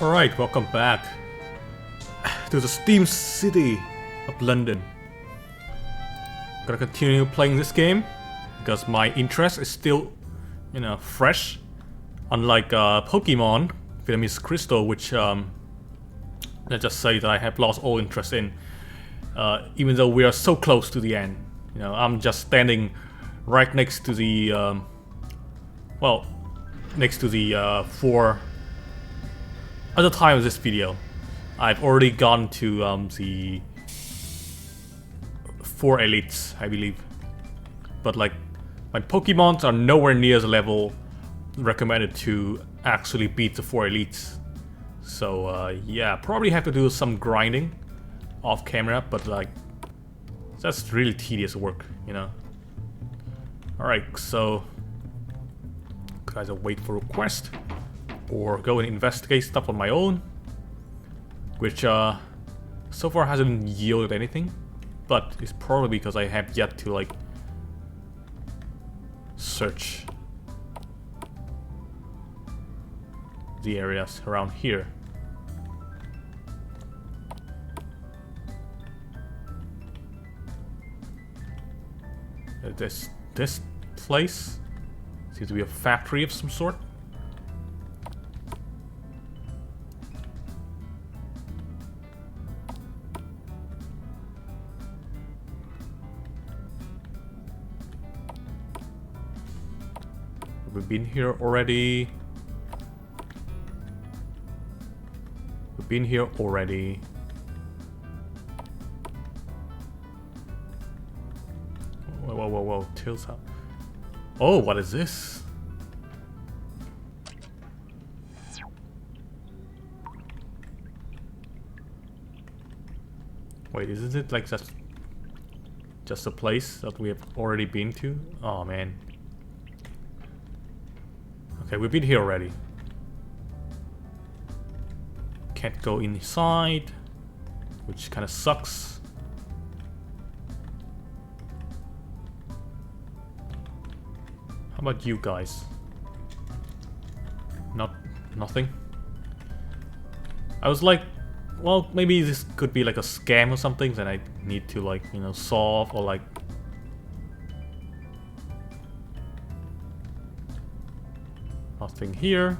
Alright, welcome back to the Steam City of London. Gonna continue playing this game because my interest is still, fresh. Unlike Pokemon, Vietnamese Crystal, which let's just say that I have lost all interest in. Even though we are so close to the end. I'm just standing right next to the, four. At the time of this video, I've already gone to the 4 elites, I believe. But like, my Pokemons are nowhere near the level recommended to actually beat the 4 elites. So yeah, probably have to do some grinding off camera, but like, that's really tedious work, Alright, so could either wait for a quest or go and investigate stuff on my own, which so far hasn't yielded anything, but it's probably because I have yet to like search the areas around here. This place seems to be a factory of some sort. We've been here already. We've been here already. Whoa. Tails up. Oh, what is this? Wait, isn't it like just a place that we have already been to? Oh man. Okay, we've been here already. Can't go inside, which kind of sucks. How about you guys? Nothing. I was like, well, maybe this could be like a scam or something that I need to like, solve or like. Nothing here.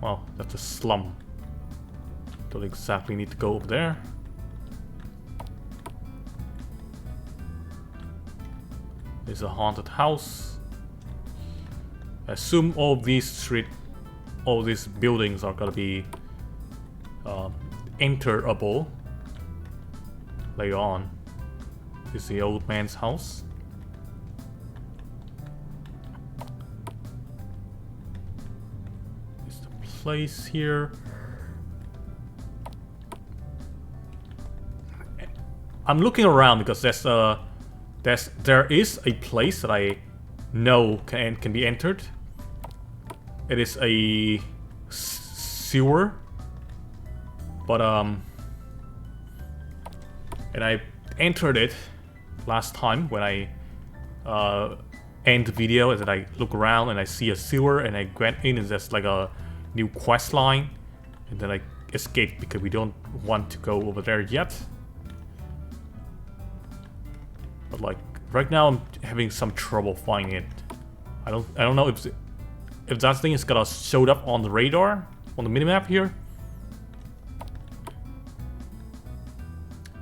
Well, that's a slum. Don't exactly need to go over there. There's a haunted house. I assume all these buildings are gonna be enterable later on. This is the old man's house. Is the place here? I'm looking around because there is a place that I know can be entered. It is a sewer, but and I entered it last time when I end the video, and then I look around and I see a sewer and I went in and there's like a new quest line, and then I escaped because we don't want to go over there yet. But like right now I'm having some trouble finding it. I don't know if that thing is gonna show up on the radar on the minimap here.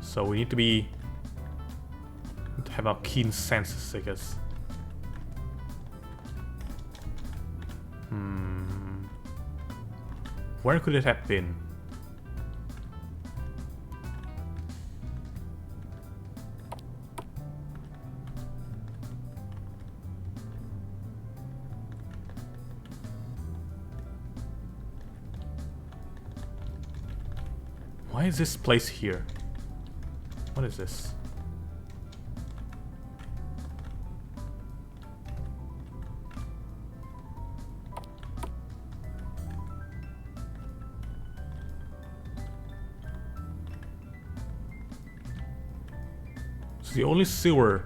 So we need to have our keen senses, I guess. Where could it have been? Why is this place here? What is this? The only sewer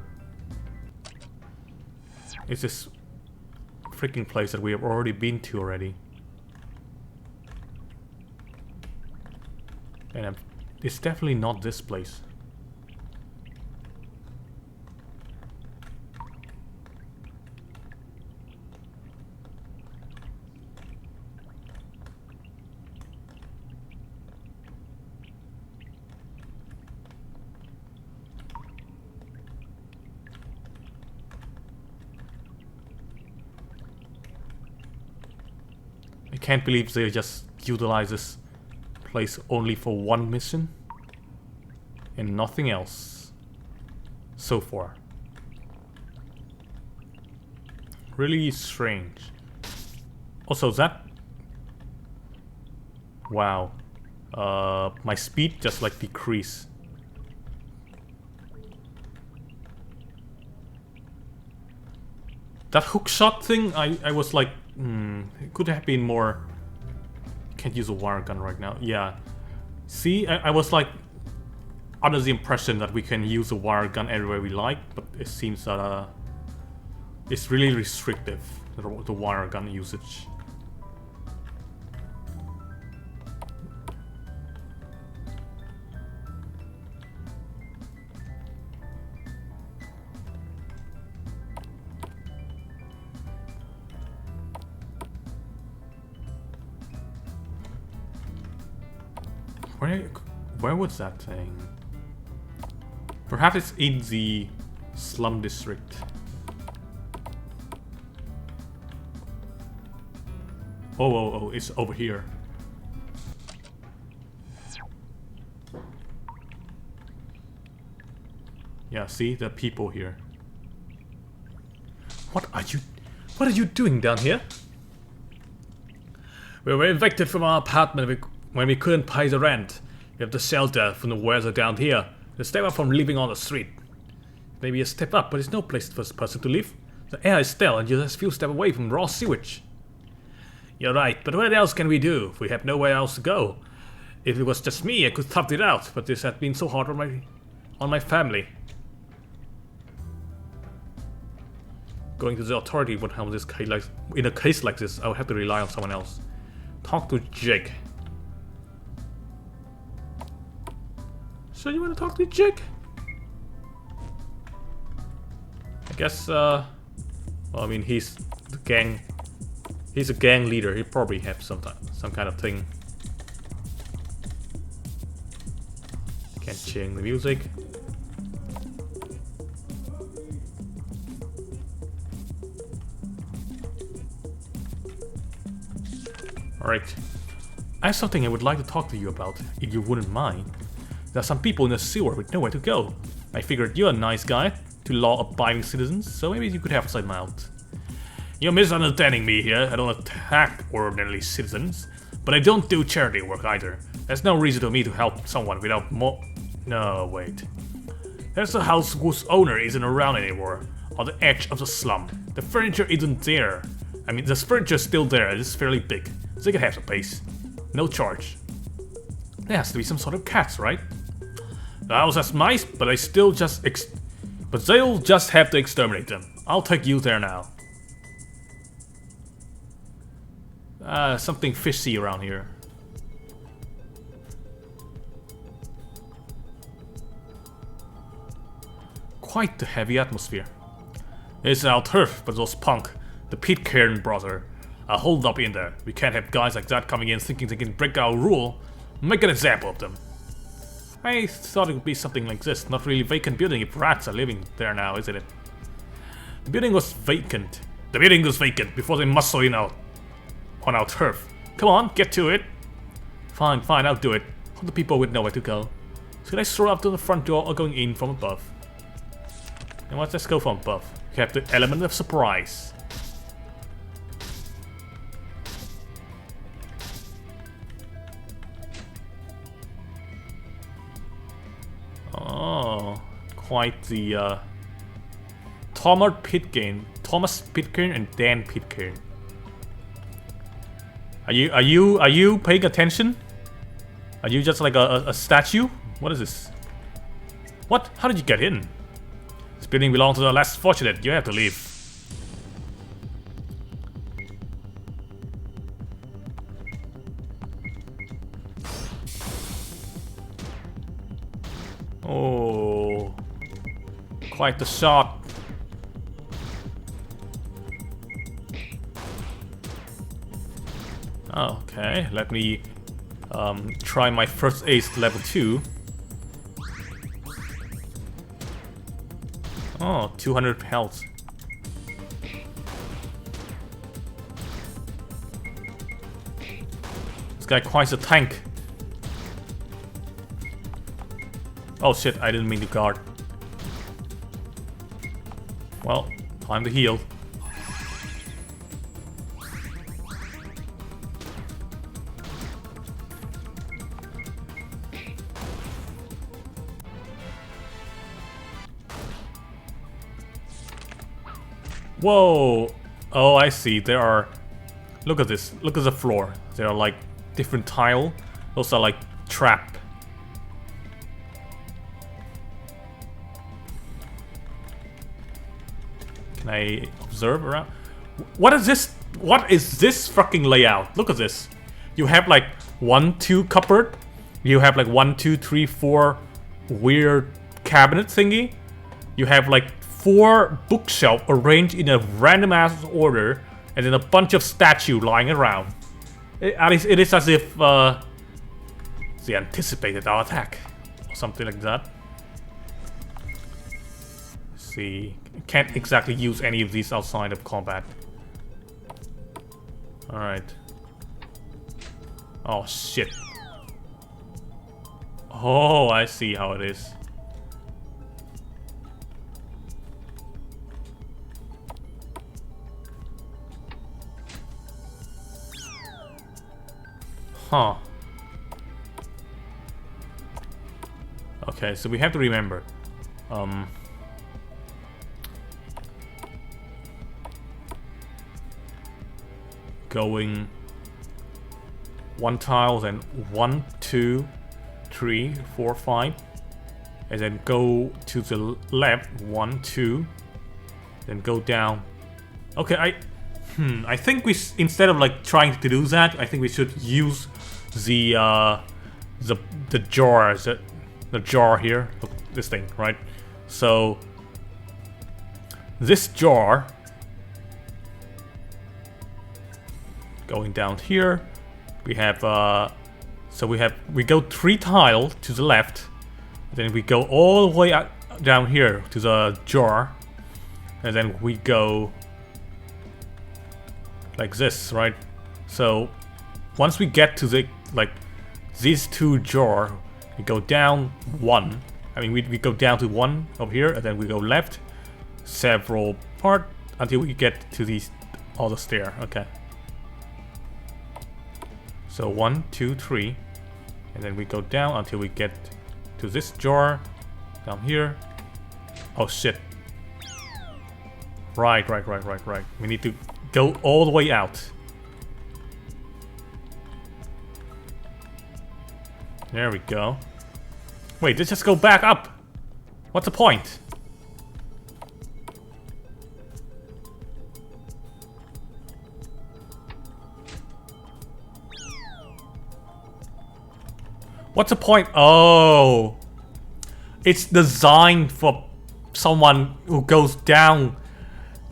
is this freaking place that we have already been to already. And it's definitely not this place. I can't believe they just utilize this place only for one mission and nothing else so far. Really strange. Also that... Wow. My speed just like decreased. That hookshot thing, I was like, it could have been more... Can't use a wire gun right now. Yeah. See, I was like under the impression that we can use a wire gun everywhere we like, but it seems that it's really restrictive, the wire gun usage. Where was that thing? Perhaps it's in the slum district. Oh, it's over here. Yeah, see the people here. What are you doing down here? We were evicted from our apartment when we couldn't pay the rent. We have the shelter from the weather down here. The step up from living on the street. Maybe a step up, but it's no place for a person to live. The air is stale and you're just a few steps away from raw sewage. You're right, but what else can we do? We have nowhere else to go. If it was just me, I could tough it out, but this has been so hard on my family. Going to the authority would help this case like in a case like this. I would have to rely on someone else. Talk to Jake. So you want to talk to Jake? I guess. Well, I mean, he's the gang. He's a gang leader. He probably have some kind of thing. Can't change the music. Alright. I have something I would like to talk to you about, if you wouldn't mind. There are some people in the sewer with nowhere to go. I figured you're a nice guy to law-abiding citizens, so maybe you could help us out. You're misunderstanding me here. I don't attack ordinary citizens, but I don't do charity work either. There's no reason for me to help someone without more... No, wait. There's a house whose owner isn't around anymore, on the edge of the slum. The furniture isn't there. I mean, the furniture's still there, it's fairly big, so they can have some space. No charge. There has to be some sort of cats, right? The house has mice, but they'll just have to exterminate them. I'll take you there now. Something fishy around here. Quite the heavy atmosphere. It's our turf, but those punk, the Pitcairn brother, are holed up in there. We can't have guys like that coming in thinking they can break our rule. Make an example of them. I thought it would be something like this, not really vacant building if rats are living there now, isn't it? The building was vacant. The building was vacant before they muscle in on our turf. Come on, get to it. Fine, I'll do it. All the people would know where to go. Should I stroll up to the front door or going in from above? And let's go from above. We have the element of surprise. Oh, quite the Thomas Pitcairn and Dan Pitcairn. Are you paying attention? Are you just like a statue? What is this? What? How did you get in? This building belongs to the less fortunate. You have to leave. Oh, quite the shot. Okay, let me try my first ace level 2. Oh, 200 health. This guy quite a tank. Oh shit, I didn't mean to guard. Well, time to heal. Whoa! Oh, I see. There are... Look at this. Look at the floor. There are like different tile. Those are like trap. Can I observe around? What is this? What is this fucking layout? Look at this. You have like 1, 2 cupboard. You have like 1, 2, 3, 4 weird cabinet thingy. You have like 4 bookshelves arranged in a random ass order, and then a bunch of statues lying around. At least it is as if they anticipated our attack, or something like that. Let's see, can't exactly use any of these outside of combat. All right. Oh shit. Oh, I see how it is. Huh. Okay, so we have to remember. Going 1 tile, then 1, 2, 3, 4, 5, and then go to the left 1, 2, then go down. Okay, I think we instead of like trying to do that, I think we should use the jar, the jar here, this thing, right? So this jar going down here, we have we go 3 tile to the left, then we go all the way out, down here to the jar, and then we go like this, right? So once we get to the like these 2 jar, we go down 1. I mean, we go down to 1 over here, and then we go left several part until we get to these all the stair. Okay. So 1, 2, 3, and then we go down until we get to this jar down here. Oh shit! Right. We need to go all the way out. There we go. Wait, let's just go back up. What's the point? What's the point? Oh, it's designed for someone who goes down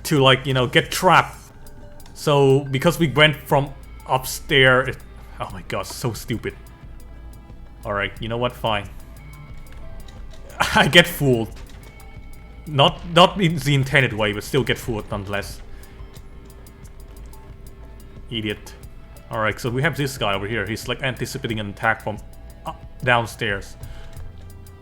to, like, you know, get trapped. So because we went from upstairs, oh my god, so stupid. All right, you know what? Fine. I get fooled. Not in the intended way, but still get fooled nonetheless. Idiot. All right, so we have this guy over here. He's like anticipating an attack from downstairs.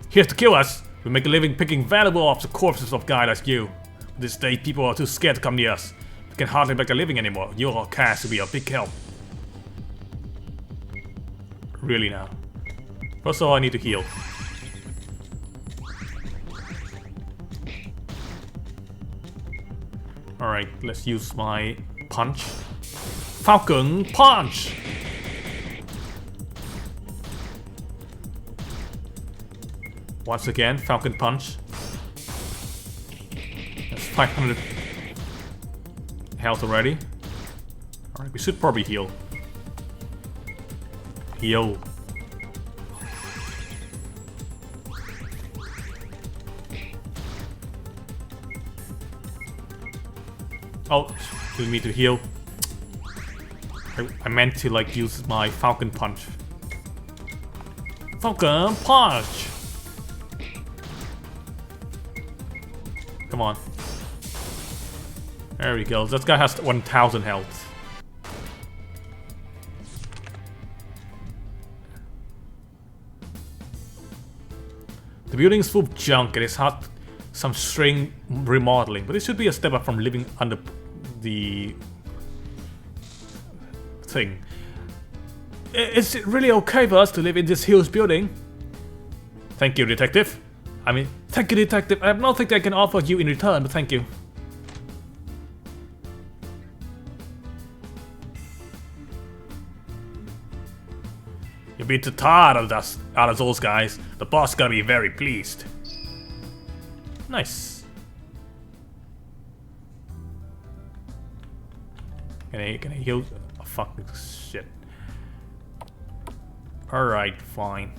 Here to kill us. We make a living picking valuable off the corpses of guys like you. This day, people are too scared to come near us. We can hardly make a living anymore. Your cash will be a big help. Really now. First of all, I need to heal. Alright, let's use my punch. Falcon Punch! Once again, Falcon Punch. 500 health already. Alright, we should probably heal. Heal. Oh, do me to heal. I meant to like use my Falcon Punch. Falcon Punch! Come on. There we go. This guy has 1000 health. The building is full of junk and it's had some string remodeling, but it should be a step up from living under the thing. Is it really okay for us to live in this huge building? Thank you, detective. I mean, thank you, detective. I have nothing I can offer you in return, but thank you. You beat the tar out of those guys. The boss gonna be very pleased. Nice. Can I heal? Oh, fuck this shit. Alright, fine.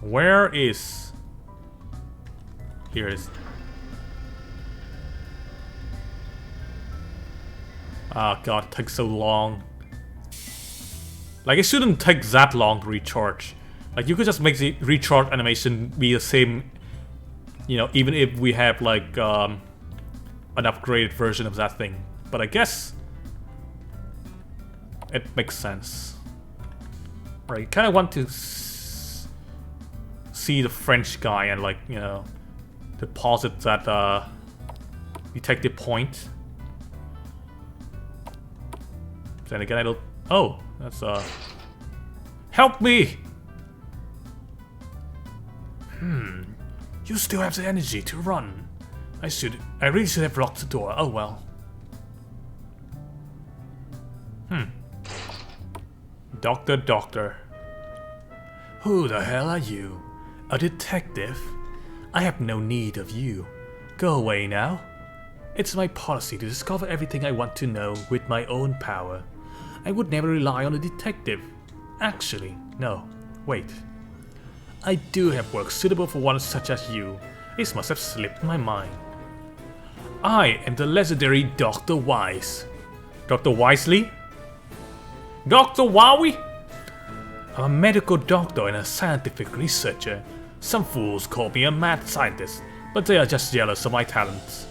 Where is... Here it is. Ah, God, it takes so long. Like, it shouldn't take that long to recharge. Like, you could just make the recharge animation be the same, you know, even if we have, like, an upgraded version of that thing. But I guess it makes sense. Right, you kind of want to see the French guy and, like, you know, deposit that detective point. Then again, I don't... Oh, that's help me! You still have the energy to run. I really should have locked the door. Oh well. Doctor. Who the hell are you? A detective? I have no need of you. Go away now. It's my policy to discover everything I want to know with my own power. I would never rely on a detective. Actually, no. Wait. I do have work suitable for one such as you. This must have slipped my mind. I am the legendary Dr. Wise. Dr. Wisely? Dr. Wowie? I'm a medical doctor and a scientific researcher. Some fools call me a mad scientist, but they are just jealous of my talents.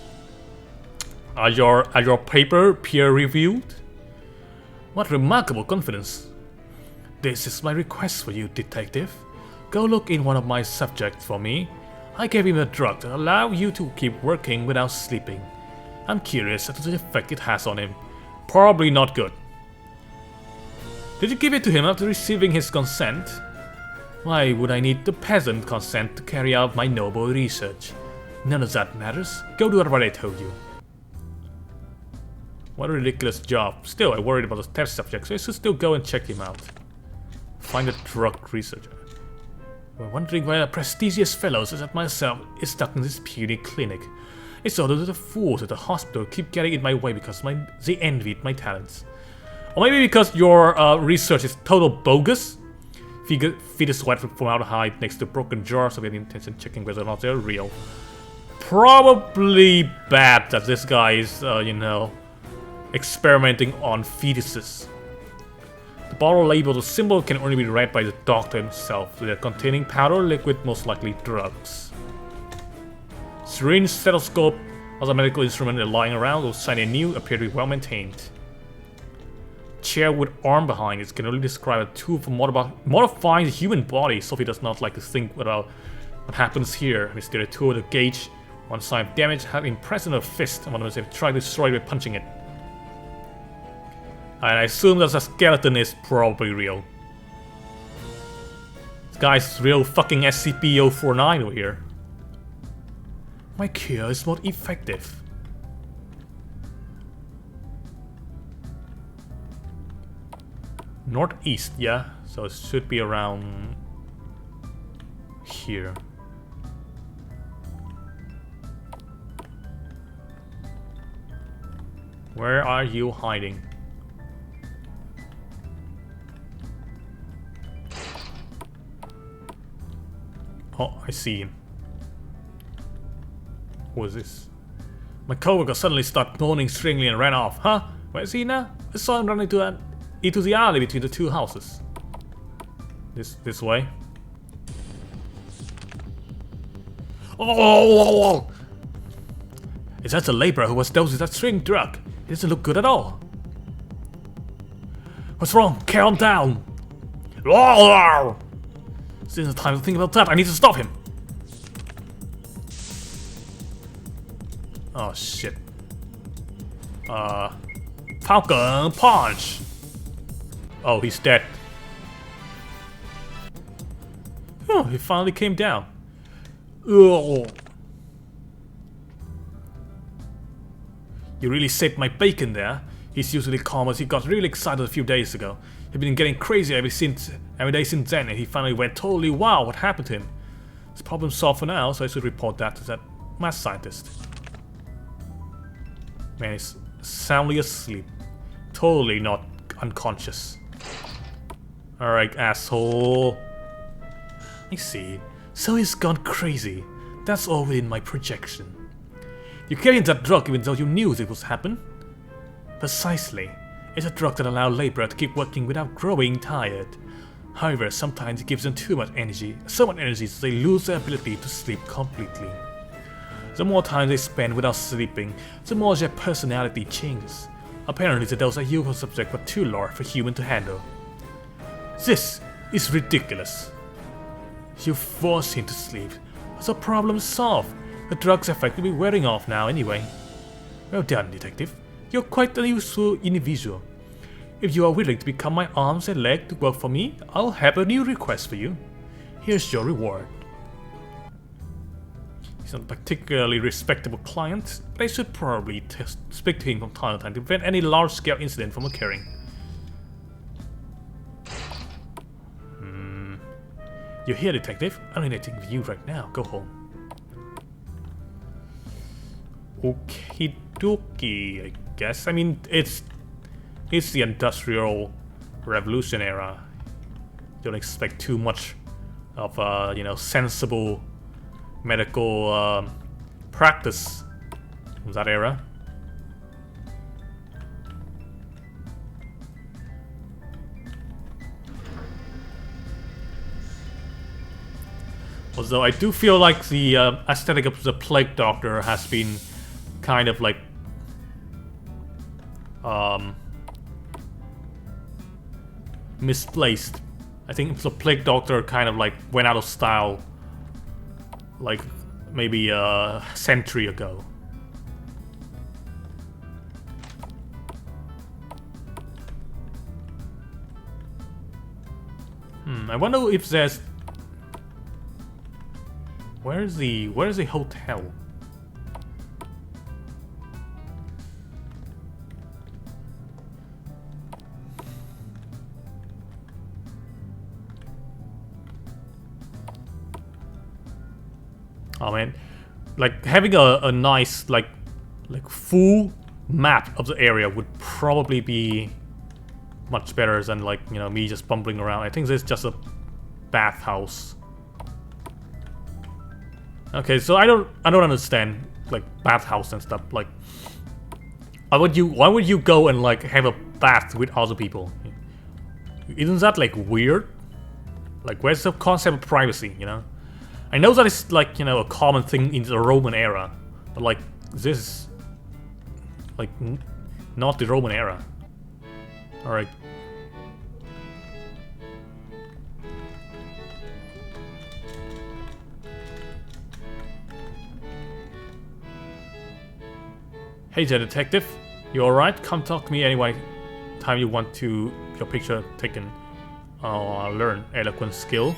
Are your paper peer-reviewed? What remarkable confidence. This is my request for you, detective. Go look in one of my subjects for me. I gave him a drug to allow you to keep working without sleeping. I'm curious as to the effect it has on him. Probably not good. Did you give it to him after receiving his consent? Why would I need the peasant consent to carry out my noble research? None of that matters. Go do what I told you. What a ridiculous job. Still, I worried about the test subject, so I should still go and check him out. Find a drug researcher. We're wondering why a prestigious fellow such as myself is stuck in this puny clinic. It's all the fools at the hospital keep getting in my way because they envied my talents. Or maybe because your research is total bogus. Feed a sweat from formaldehyde next to broken jars of any intention checking whether or not they're real. Probably bad that this guy is, you know, experimenting on fetuses. The bottle labeled with symbol can only be read by the doctor himself. They are containing powder or liquid, most likely drugs. Syringe, stethoscope, other medical instruments are lying around, those shiny and new, appear to be well maintained. Chair with arm behind it can only describe a tool for modifying the human body. Sophie does not like to think about what happens here. Is there a tool with a gauge? One sign of damage had been pressed in her fist, and one of them have tried to destroy it by punching it. And I assume that the skeleton is probably real. This guy's real fucking SCP-049 over here. My cure is not effective. Northeast, yeah. So it should be around here. Where are you hiding? Oh, I see him. Who is this? My coworker suddenly started moaning strangely and ran off. Huh? Where is he now? I saw him running into the alley between the two houses. This way. Oh! Is that the laborer who was dosing that string drug? It doesn't look good at all. What's wrong? Calm down. Since the time to think about that, I need to stop him. Oh shit. Falcon punch. Oh, he's dead. Oh, he finally came down. Ugh. You really saved my bacon there. He's usually calm, as he got really excited a few days ago. He's been getting crazy every day since then, and he finally went totally wild. What happened to him? His problem solved for now, so I should report that to that mad scientist. Man, he's soundly asleep. Totally not unconscious. Alright, asshole. I see. So he's gone crazy. That's all within my projection. You carried that drug even though you knew it would happen? Precisely. It's a drug that allows laborers to keep working without growing tired. However, sometimes it gives them too much energy. So much energy so they lose their ability to sleep completely. The more time they spend without sleeping, the more their personality changes. Apparently the dose I use was subject were too large for human to handle. This is ridiculous. You forced him to sleep. So problem solved. The drug's effectively wearing off now anyway. Well done, detective. You're quite a useful individual. If you are willing to become my arms and leg to work for me, I'll have a new request for you. Here's your reward. He's not a particularly respectable client, but I should probably speak to him from time to time to prevent any large-scale incident from occurring. You're here, detective. I don't need anything with you right now. Go home. Okie dokie, I guess. I mean, it's the Industrial Revolution era. Don't expect too much of you know, sensible medical practice from that era. Although I do feel like the aesthetic of the Plague Doctor has been kind of like misplaced. I think the Plague Doctor kind of like went out of style like maybe a century ago. I wonder if there's where's the hotel? Oh man, like having a nice like full map of the area would probably be much better than like, you know, me just bumbling around. I think this is just a bathhouse. Okay, so I don't understand like bathhouse and stuff. Like, why would you go and like have a bath with other people? Isn't that like weird? Like, where's the concept of privacy? You know, I know that it's like, you know, a common thing in the Roman era, but like this is like not the Roman era. All right. Hey there, detective. You alright? Come talk to me anyway. Time you want to your picture taken. Learn eloquent skill.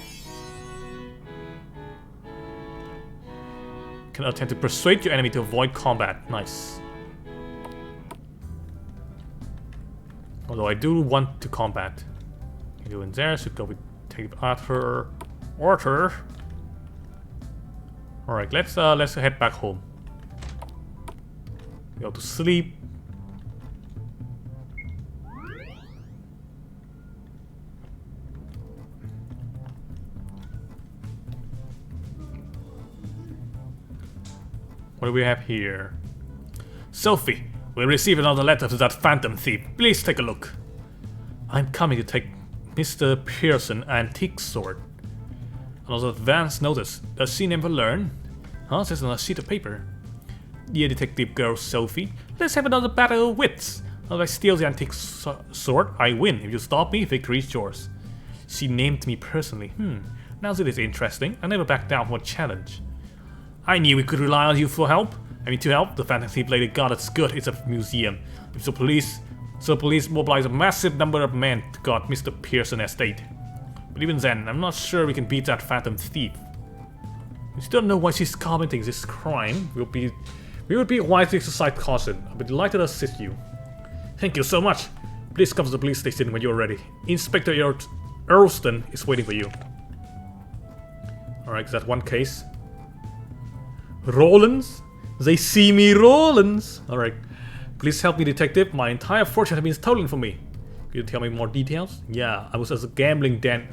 Can attempt to persuade your enemy to avoid combat. Nice. Although I do want to combat. Can go in there. Should go with take Arthur. Arthur. All right. Let's head back home. Go to sleep. What do we have here? Sophie, we received another letter to that phantom thief. Please take a look. I'm coming to take Mr. Pearson's antique sword. Another advance notice. Does she never learn? Huh? There's another sheet of paper. Dear detective girl Sophie, let's have another battle of wits. If I steal the antique sword, I win. If you stop me, victory is yours. She named me personally. Now this is interesting. I never back down from a challenge. I knew we could rely on you for help. I mean, to help, the phantom thief lady got its good. It's a museum. If the police mobilize a massive number of men to guard Mr. Pearson's estate. But even then, I'm not sure we can beat that phantom thief. We still don't know why she's committing this crime. We would be wise to exercise caution. I'll be delighted to assist you. Thank you so much. Please come to the police station when you're ready. Inspector Earlston is waiting for you. Alright, is that one case? Rollins? They see me, Rollins! Alright. Please help me, detective. My entire fortune has been stolen from me. Can you tell me more details? Yeah, I was as a gambling den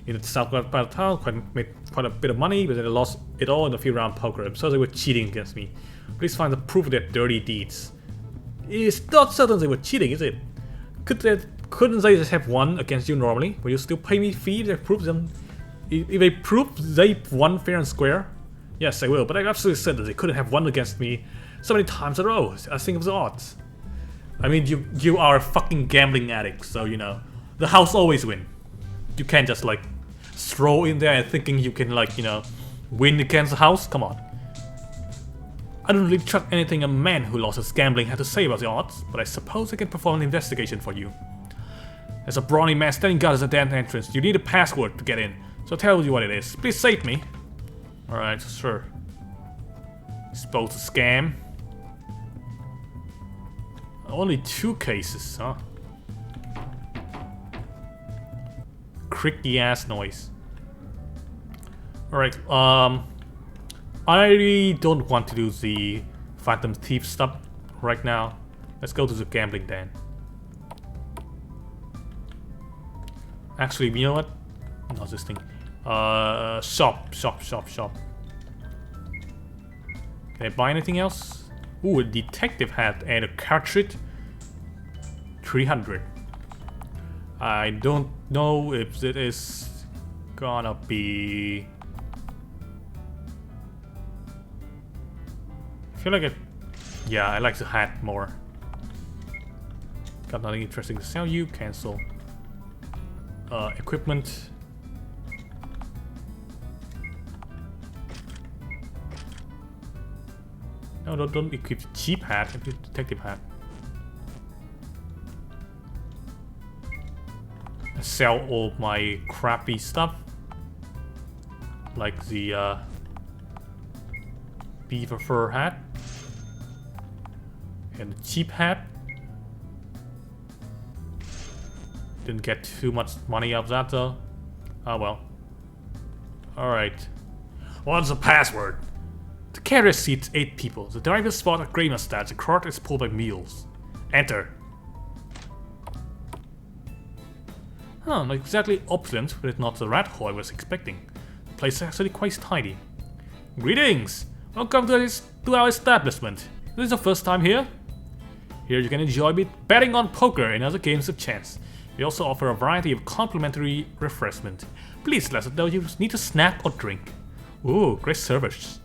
in the southwest part of town. Made quite a bit of money, but then I lost it all in a few round poker. I'm sorry they were cheating against me. Please find the proof of their dirty deeds. It's not certain they were cheating, is it? Couldn't they just have won against you normally? Will you still pay me fee if they prove them? If they prove they won fair and square? Yes, I will, but I absolutely said that they couldn't have won against me so many times in a row. I think it was odds. I mean, you are a fucking gambling addict, so you know the house always win. You can't just like throw in there and thinking you can like win against the house. Come on. I don't really trust anything a man who lost his gambling had to say about the odds, but I suppose I can perform an investigation for you. There's a brawny man standing guard at the damn entrance. You need a password to get in, so I'll tell you what it is. Please save me. Alright, sure. Supposed to scam. Only 2 cases, huh? Creaky ass noise. Alright, I don't want to do the phantom thief stuff right now. Let's go to the gambling den. Actually, you know what? Not this thing. Shop. Can I buy anything else? Ooh, a detective hat and a cartridge. 300. I don't know if it is gonna be. I feel like it. Yeah, I like the hat more. Got nothing interesting to sell you. Cancel. Equipment. No, don't equip the cheap hat. Equip the detective hat. I sell all my crappy stuff, like the beaver fur hat and the cheap hat. Didn't get too much money out of that though. Oh well. Alright. What's the password? The carrier seats 8 people. The driver's spot a grey mustache. The cart is pulled by mules. Enter. Huh, not exactly opulent, but it's not the rat hole I was expecting. The place is actually quite tidy. Greetings! Welcome to our establishment. This is your first time here? Here you can enjoy betting on poker and other games of chance. We also offer a variety of complimentary refreshment. Please let us know you need a snack or drink. Ooh, great service.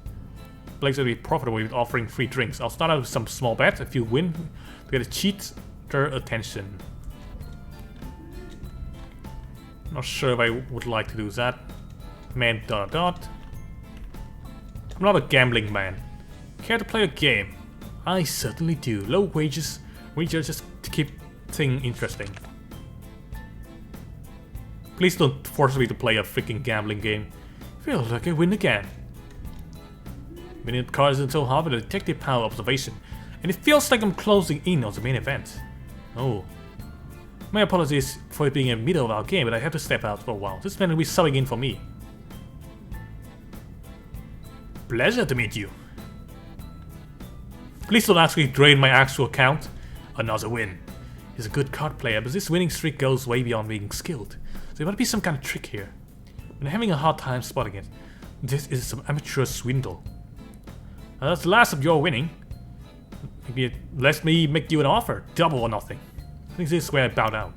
Place will be profitable with offering free drinks. I'll start out with some small bets. If you win, to get a cheater attention. Not sure if I would like to do that. Man ... I'm not a gambling man. Care to play a game? I certainly do. Low wages just to keep things interesting. Please don't force me to play a freaking gambling game. Feels like I win again. Minute cards until hard with a detective power observation, and it feels like I'm closing in on the main event. Oh. My apologies for it being in the middle of our game, but I have to step out for a while. This man will be subbing in for me. Pleasure to meet you. Please don't actually drain my actual account. Another win. He's a good card player, but this winning streak goes way beyond being skilled. There might be some kind of trick here. I'm having a hard time spotting it. This is some amateur swindle. That's the last of your winning. Maybe let me make you an offer. Double or nothing. I think this is where I bowed out.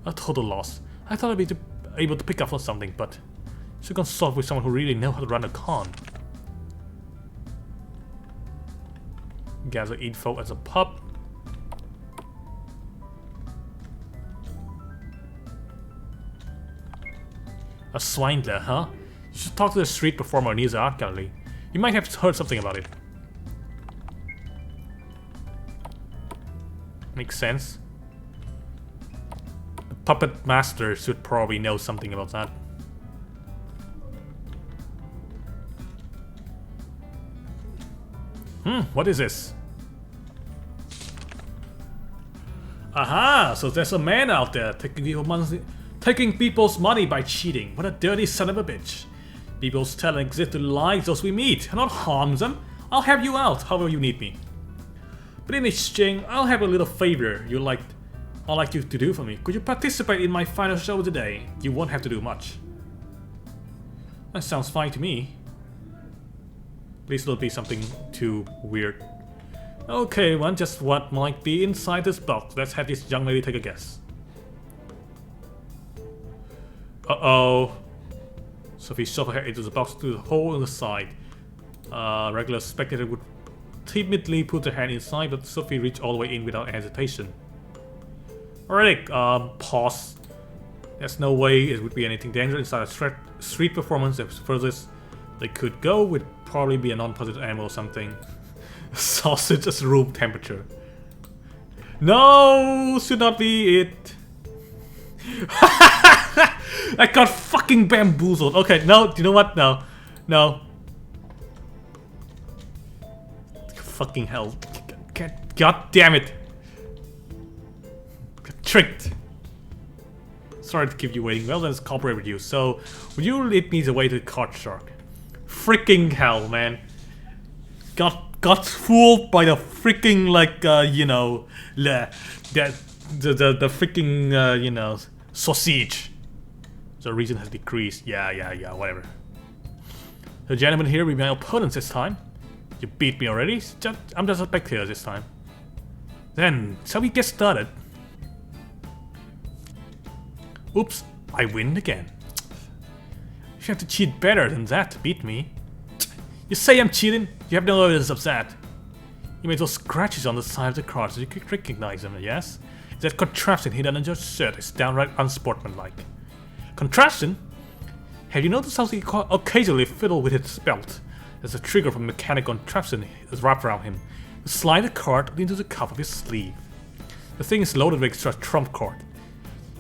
A total loss. I thought I'd be able to pick up on something, but should consult with someone who really knows how to run a con. Gather info as a pub. A swindler, huh? You should talk to the street performer near the art gallery. You might have heard something about it. Makes sense. The puppet master should probably know something about that. What is this? Aha! So there's a man out there taking people's money by cheating. What a dirty son of a bitch. People's talent exists to lie those we meet and not harm them. I'll have you out however you need me. But in exchange, I'll have a little favor I'd like you to do for me. Could you participate in my final show today? You won't have to do much. That sounds fine to me. Please don't be something too weird. Okay, well, just what might be inside this box? Let's have this young lady take a guess. Uh-oh. Sophie shoved her head into the box through the hole in the side. Regular spectator would timidly put their hand inside, but Sophie reached all the way in without hesitation. Alright, pause. There's no way it would be anything dangerous inside a street performance. The furthest they could go would probably be a non-positive animal or something. Sausage is room temperature. No, should not be it. I got fucking bamboozled. Okay, no, you know what? No. No. Fucking hell. God damn it. Got tricked. Sorry to keep you waiting. Well, then let's cooperate with you. So, would you lead me the way to the card shark? Freaking hell, man. Got fooled by the freaking, like, you know, the freaking, you know, sausage. The reason has decreased. Yeah, whatever. The gentleman here will be my opponents this time. You beat me already? I'm just a spectator this time. Then, shall we get started? Oops, I win again. You have to cheat better than that to beat me. You say I'm cheating? You have no evidence of that. You made those scratches on the side of the card so you could recognize them, yes? That contraption hidden under your shirt is downright unsportsmanlike. Contraption? Have you noticed how he occasionally fiddle with his belt? There's a trigger from a mechanical contraption that's wrapped around him. You slide the card into the cuff of his sleeve. The thing is loaded with extra trump card,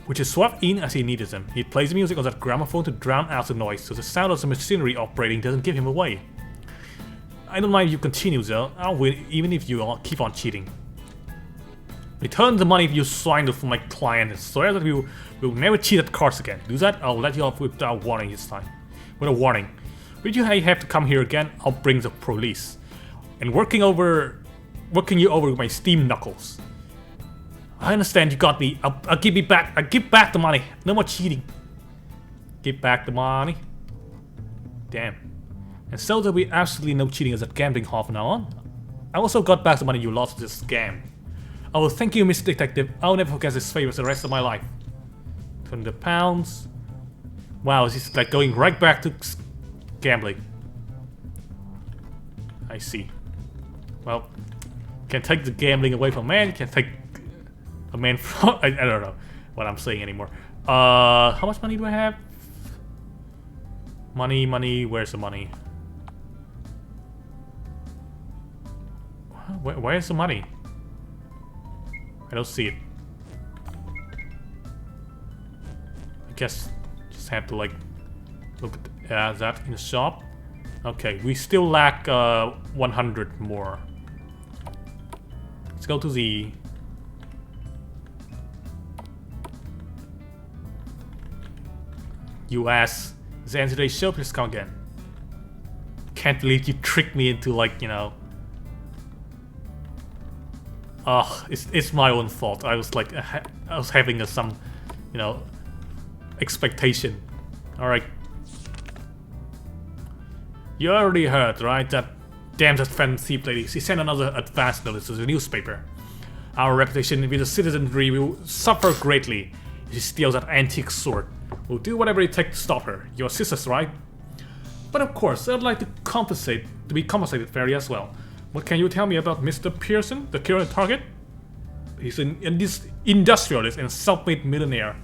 which is swapped in as he needed them. He plays music on that gramophone to drown out the noise, so the sound of the machinery operating doesn't give him away. I don't mind if you continue though, I'll win even if you all keep on cheating. Return the money you swindled from my client and swear that we will never cheat at cards again. Do that, I'll let you off without warning this time. With a warning. But you have to come here again, I'll bring the police. And working you over with my steam knuckles. I understand you got me. I'll give you back. I'll give back the money. No more cheating. Give back the money. Damn. And so there'll be absolutely no cheating as a gambling hall from now on. I also got back the money you lost to this scam. I will thank you, Mr. Detective. I'll never forget this favor the rest of my life. £200. Wow, this is like going right back to gambling. I see. Well, can take the gambling away from a man, can take a man from... I don't know what I'm saying anymore. How much money do I have? Money, where's the money? Where's the money? I don't see it. I guess just have to like look at that in the shop. Okay, we still lack 100 more. Let's go to the US. Is the end of today's show? Please come again. Can't believe you tricked me into like, you know. It's my own fault. I was like, I was having some, you know, expectation. All right. You already heard, right? That damn that fancy lady. She sent another advance notice to the newspaper. Our reputation with the citizenry will suffer greatly if she steals that antique sword. We'll do whatever it takes to stop her. Your sisters, right? But of course, I'd like to be compensated fairly as well. What can you tell me about Mr. Pearson, the current target? He's an industrialist and self-made millionaire.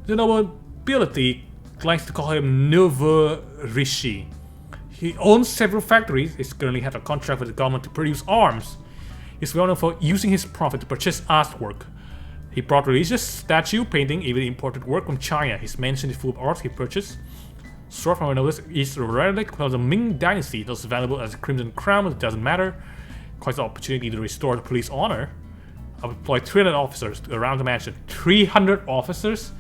The nobility likes to call him Nouveau Riche. He owns several factories. He currently has a contract with the government to produce arms. He's well known for using his profit to purchase artwork. He brought religious statue painting, even imported work from China. His mansion is full of art he purchased. Sword from notice is a relic of the Ming Dynasty, thus valuable as a Crimson Crown, but it doesn't matter. Quite the opportunity to restore the police honor. I'll deploy 300 officers around the mansion. 300 officers?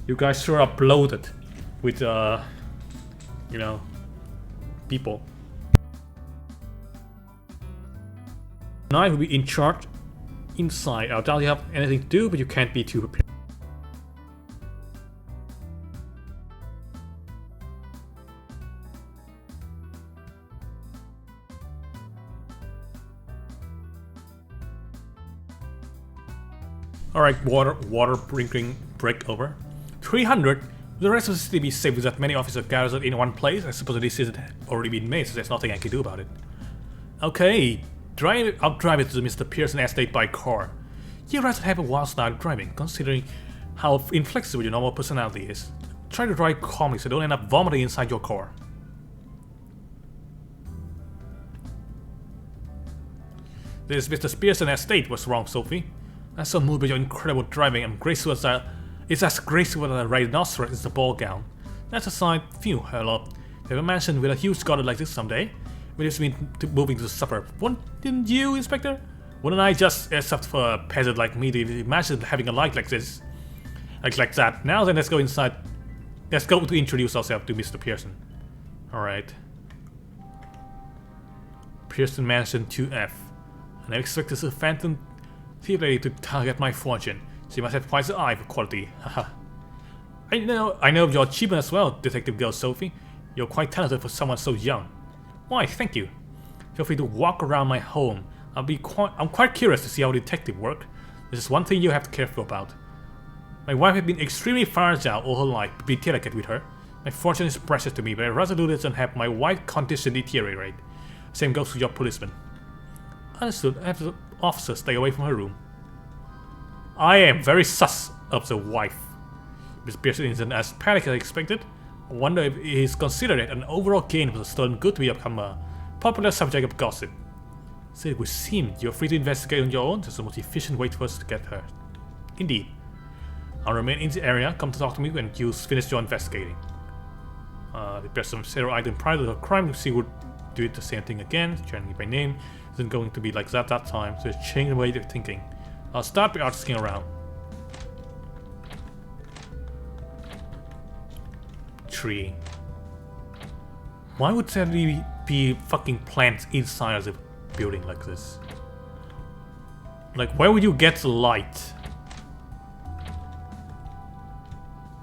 You guys sure are bloated with, you know, people. Knight will be in charge inside. I doubt you have anything to do, but you can't be too prepared. Alright, water drinking break over. 300? The rest of the city be safe with that many officers gathered in one place? I suppose the decision had already been made, so there's nothing I can do about it. Okay, I'll drive it to the Mr. Pearson estate by car. You guys have a wild style of driving, considering how inflexible your normal personality is. Try to drive calmly so don't end up vomiting inside your car. This Mr. Pearson estate was wrong, Sophie. That's so moved by your incredible driving and graceful as it's as graceful as a rhinoceros is the ball gown. That's a sign. Phew, hello. If a mansion with a huge garden like this someday, we just mean moving to the suburb. Wouldn't you, Inspector? Wouldn't I just, except for a peasant like me, to imagine having a life like this? Like that. Now then, let's go inside. Let's go to introduce ourselves to Mr. Pearson. Alright. Pearson Mansion 2F. And I expect this phantom thief lady to target my fortune. She must have quite the eye for quality. Haha. I know of your achievement as well, Detective Girl Sophie. You're quite talented for someone so young. Why, thank you. Feel free to walk around my home. I'm quite curious to see how detective work. This is one thing you have to care about. My wife has been extremely fragile all her life. Be delicate with her. My fortune is precious to me, but I'd rather do this and have my wife's condition deteriorate. Same goes to your policeman. Understood. I have the officer stay away from her room. I am very sus of the wife. Miss Pearson isn't as panicked as I expected. I wonder if he's considered it an overall gain for the stolen good to become a popular subject of gossip. So it would seem you're free to investigate on your own. That's the most efficient way for us to get her. Indeed. I'll remain in the area. Come to talk to me when you finish your investigating. If there's some serial item prior to the crime, she would do it the same thing again. Changing it by name isn't going to be like that time, so change the way they're thinking. I'll start by asking around. Tree. Why would there be fucking plants inside of a building like this? Like, where would you get the light?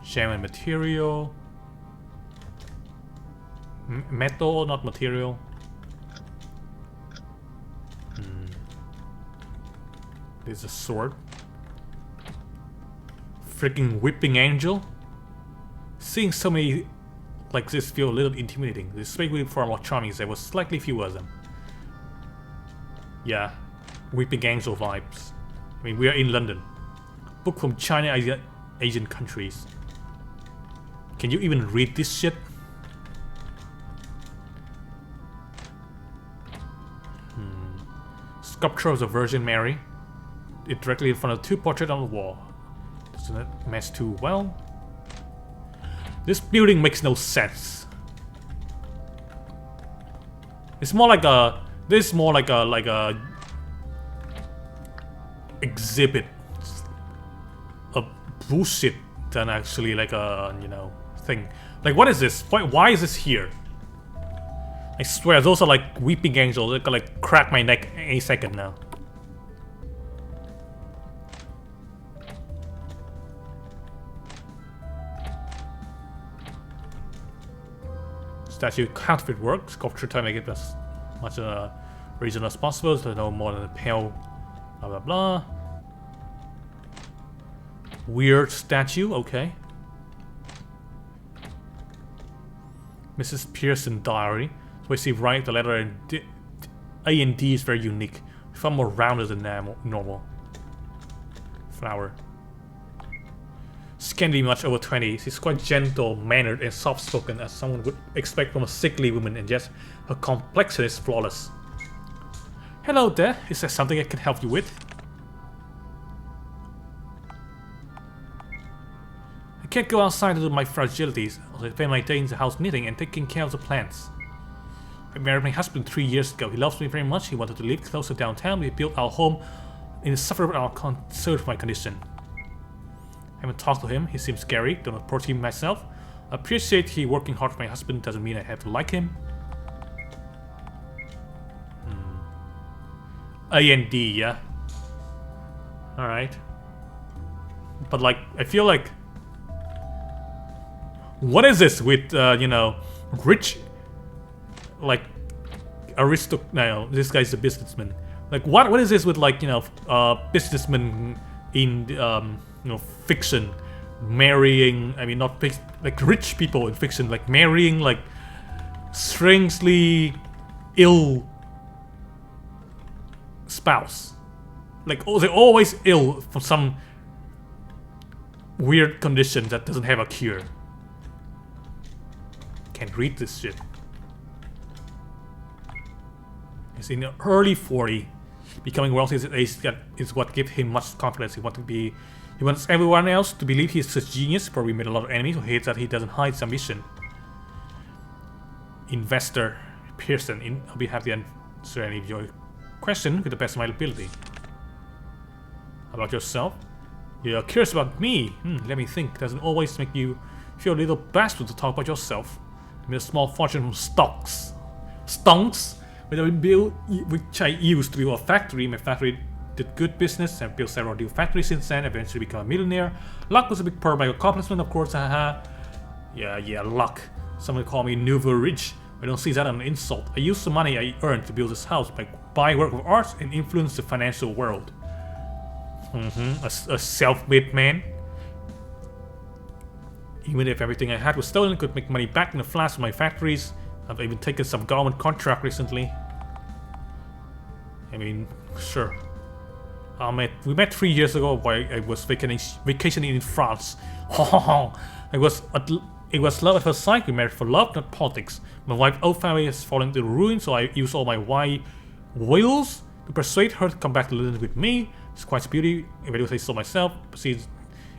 Shaman material. Metal, not material. There's a sword. Freaking whipping angel. Seeing so many like this feel a little intimidating. This space would be far more charming if there was slightly fewer of them. Yeah, whipping angel vibes. I mean, we are in London. Book from China, Asian countries. Can you even read this shit? Sculpture of the Virgin Mary. It directly in front of two portraits on the wall. Doesn't it match too well? This building makes no sense. It's more like a. This is more like a exhibit of bullshit than actually like a thing. Like, what is this? Why is this here? I swear those are like weeping angels. They're gonna like crack my neck any second now. statue counterfeit work. Sculpture trying to make it as much original as possible, so no more than a pale. Blah blah blah. Weird statue. Okay. Mrs. Pearson diary. So we see right the letter A and D is very unique. Far more rounded than normal. Flower. She can't be much over 20. She's quite gentle, mannered, and soft-spoken, as someone would expect from a sickly woman, and yet her complexion is flawless. Hello there. Is there something I can help you with? I can't go outside due to my fragilities. I spend my day in the house knitting and taking care of the plants. I married my husband 3 years ago. He loves me very much. He wanted to live closer downtown. We built our home in the suburb and are concerned with my condition. I haven't talked to him. He seems scary. Don't approach him myself. I appreciate he working hard for my husband. Doesn't mean I have to like him. A and D, yeah. Alright. But like, I feel like... What is this with, you know, rich... Like, no, this guy's a businessman. Like, what is this with, like, you know, businessmen in, you know, fiction marrying, I mean, not like rich people in fiction, like marrying, like, strangely ill spouse. Like, oh, they're always ill for some weird condition that doesn't have a cure. Can't read this shit. He's in the early 40s. Becoming wealthy at age is what gives him much confidence. He wants everyone else to believe he's a genius. Probably made a lot of enemies who hate that he doesn't hide his ambition. Investor Pearson. I'll be happy to answer any of your questions with the best of my ability. How about yourself? You're curious about me? Let me think. Doesn't always make you feel a little bastard to talk about yourself. I made a small fortune from stocks. Stonks? Which I used to build a factory. My factory did good business. I've built several new factories since then. Eventually become a millionaire. Luck was a big part of my accomplishment, of course. Haha. Yeah, luck. Someone call me nouveau rich. I don't see that as an insult. I used the money I earned to build this house by buying work of art and influence the financial world. A self-made man. Even if everything I had was stolen, I could make money back in a flash from my factories. I've even taken some government contract recently. I mean, sure. We met 3 years ago while I was vacationing in France. It was love at first sight. We married for love, not politics. My wife's old family has fallen into ruin, so I used all my wills to persuade her to come back to London with me. It's quite a beauty, if I do say so myself.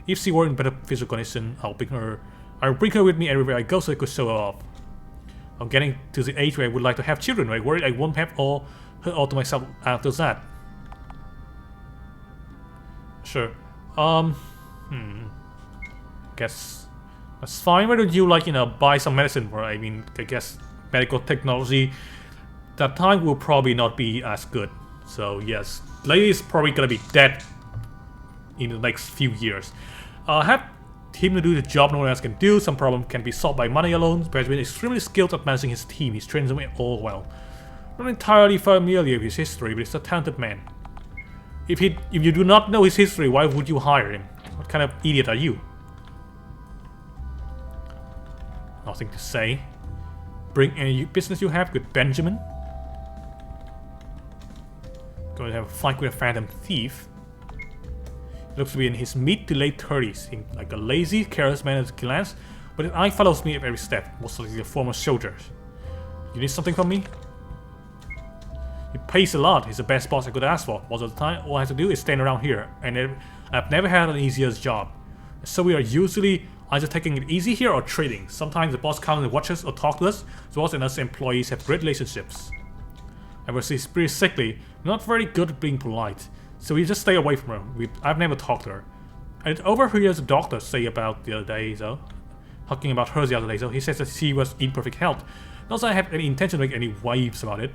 If she were in better physical condition, I'll bring her with me everywhere I go so I could show her off. I'm getting to the age where I would like to have children. I worry I won't have her all to myself after that. Sure. Guess that's fine. Why don't you, like, you know, buy some medicine for? I mean, I guess medical technology that time will probably not be as good. So yes, lady is probably gonna be dead in the next few years. Have him to do the job no one else can do. Some problem can be solved by money alone. But he's been extremely skilled at managing his team. He's trained them all well. Not entirely familiar with his history, but he's a talented man. If you do not know his history, why would you hire him? What kind of idiot are you? Nothing to say. Bring any business you have with Benjamin. Going to have a fight with a phantom thief. He looks to be in his mid to late 30s, like a lazy, careless man at a glance, but his eye follows me at every step, most likely a former soldier. You need something from me? He pays a lot. He's the best boss I could ask for. Most of the time, all I have to do is stand around here, and I've never had an easier job. So we are usually either taking it easy here or trading. Sometimes the boss comes and watches or talks to us. The boss and us employees have great relationships. I was pretty sickly, not very good at being polite, so we just stay away from her. I've never talked to her. I overheard the doctor say about the other day, though. Talking about her the other day, so he says that she was in perfect health. Not that I have any intention to make any waves about it.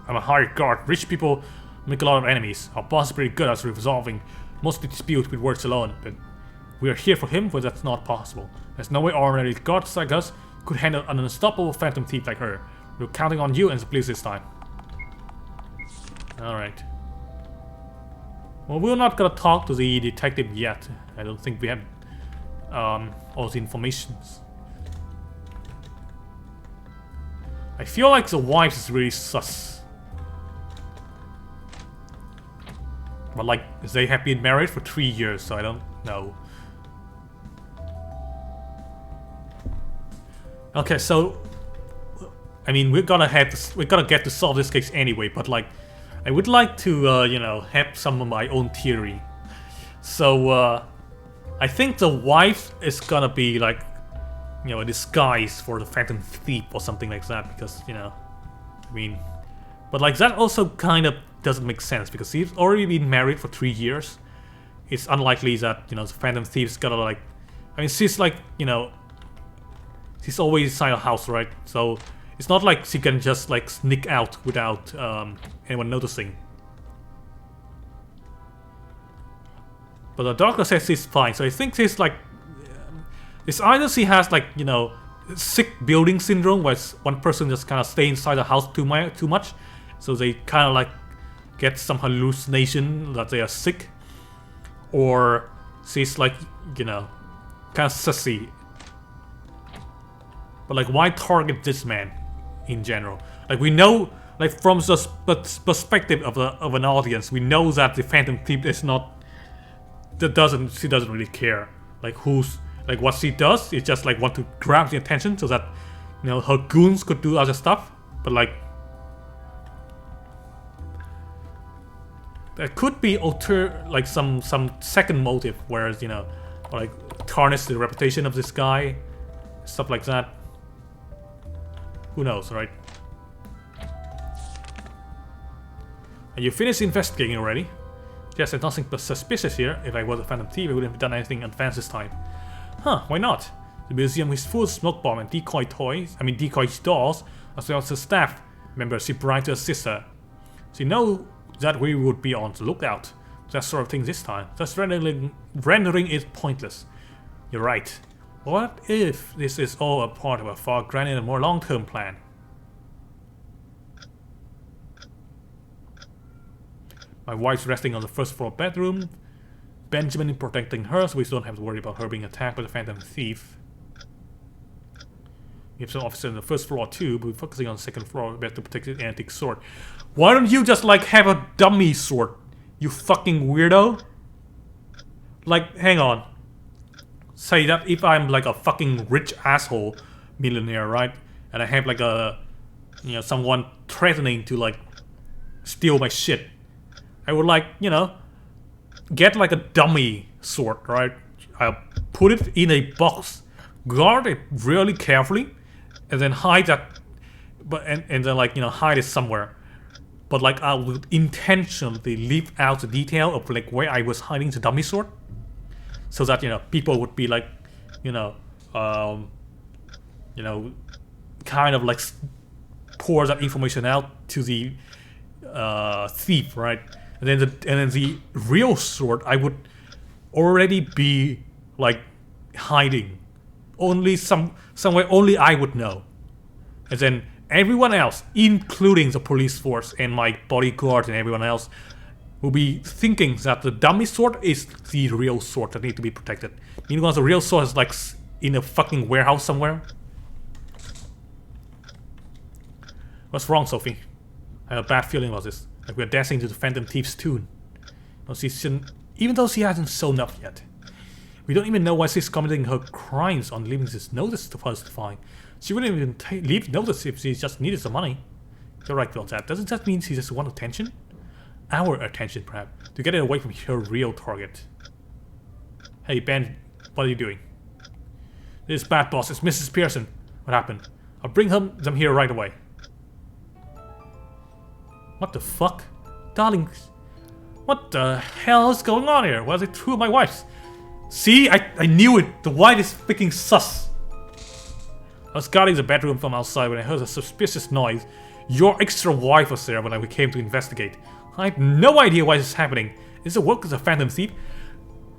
I'm a hired guard. Rich people make a lot of enemies. Our boss is pretty good at resolving most disputes with words alone, but we are here for him, but that's not possible. There's no way ordinary guards like us could handle an unstoppable phantom thief like her. We're counting on you and the police this time. Alright. Well, we're not gonna talk to the detective yet. I don't think we have all the information. I feel like the wife is really sus. But like, they have been married for 3 years, so I don't know. Okay, so I mean, we're gonna get to solve this case anyway. But like, I would like to, you know, have some of my own theory. So I think the wife is gonna be like, you know, a disguise for the phantom thief or something like that. Because, you know, I mean, but like that also kind of doesn't make sense because she's already been married for 3 years. It's unlikely that, you know, the phantom thief's gonna like, I mean, she's like, you know, she's always inside a house, right? So it's not like she can just like sneak out without anyone noticing. But the doctor says she's fine, so I think she's like, it's either she has like, you know, sick building syndrome, where one person just kind of stay inside the house too much, so they kind of like get some hallucination that they are sick, or she's like, you know, kind of sussy. But like, why target this man in general? Like, we know, like, from the perspective of an audience, we know that the phantom thief is not, she doesn't really care like who's, like, what she does is just like want to grab the attention so that, you know, her goons could do other stuff. But like, there could be like some second motive, whereas, you know, or like tarnish the reputation of this guy, stuff like that. Who knows, right? And you finished investigating already? Yes, there's nothing but suspicious here. If I was a phantom thief, I wouldn't have done anything advanced this time. Huh, why not? The museum is full of smoke bomb and decoy dolls, as well as the staff members she bribed to assist her. She knows that we would be on the lookout. That sort of thing this time. Thus rendering it pointless. You're right. What if this is all a part of a far grander and more long-term plan? My wife's resting on the first floor bedroom. Benjamin protecting her, so we don't have to worry about her being attacked by the phantom thief. We have some officers on the first floor too, but we're focusing on the second floor. We have to protect the antique sword. Why don't you just like have a dummy sword, you fucking weirdo? Like, hang on. Say that if I'm like a fucking rich asshole millionaire, right? And I have like a, you know, someone threatening to like steal my shit, I would like, you know, get like a dummy sword, right? I'll put it in a box, guard it really carefully, and then hide that, but and then like, you know, hide it somewhere. But like, I would intentionally leave out the detail of like where I was hiding the dummy sword, so that, you know, people would be like, you know, kind of like pour that information out to the thief, right? And then the real sword I would already be like hiding, only somewhere only I would know, and then everyone else, including the police force and my bodyguard and everyone else, will be thinking that the dummy sword is the real sword that needs to be protected. Meanwhile, the real sword is like in a fucking warehouse somewhere. What's wrong, Sophie? I have a bad feeling about this. Like we're dancing to the phantom thief's tune. Well, even though she hasn't shown up yet. We don't even know why she's committing her crimes on leaving this notice to testify. She wouldn't even leave notice if she just needed some money. You're right about that. Doesn't that mean she just wants attention? Our attention, perhaps, to get it away from her real target. Hey, Ben, what are you doing? This bad boss is Mrs. Pearson. What happened? I'll bring them here right away. What the fuck? Darling, what the hell is going on here? Was it two of my wives? See, I knew it. The wife is freaking sus. I was guarding the bedroom from outside when I heard a suspicious noise. Your extra wife was there when we came to investigate. I have no idea why this is happening. Is it work as a phantom thief?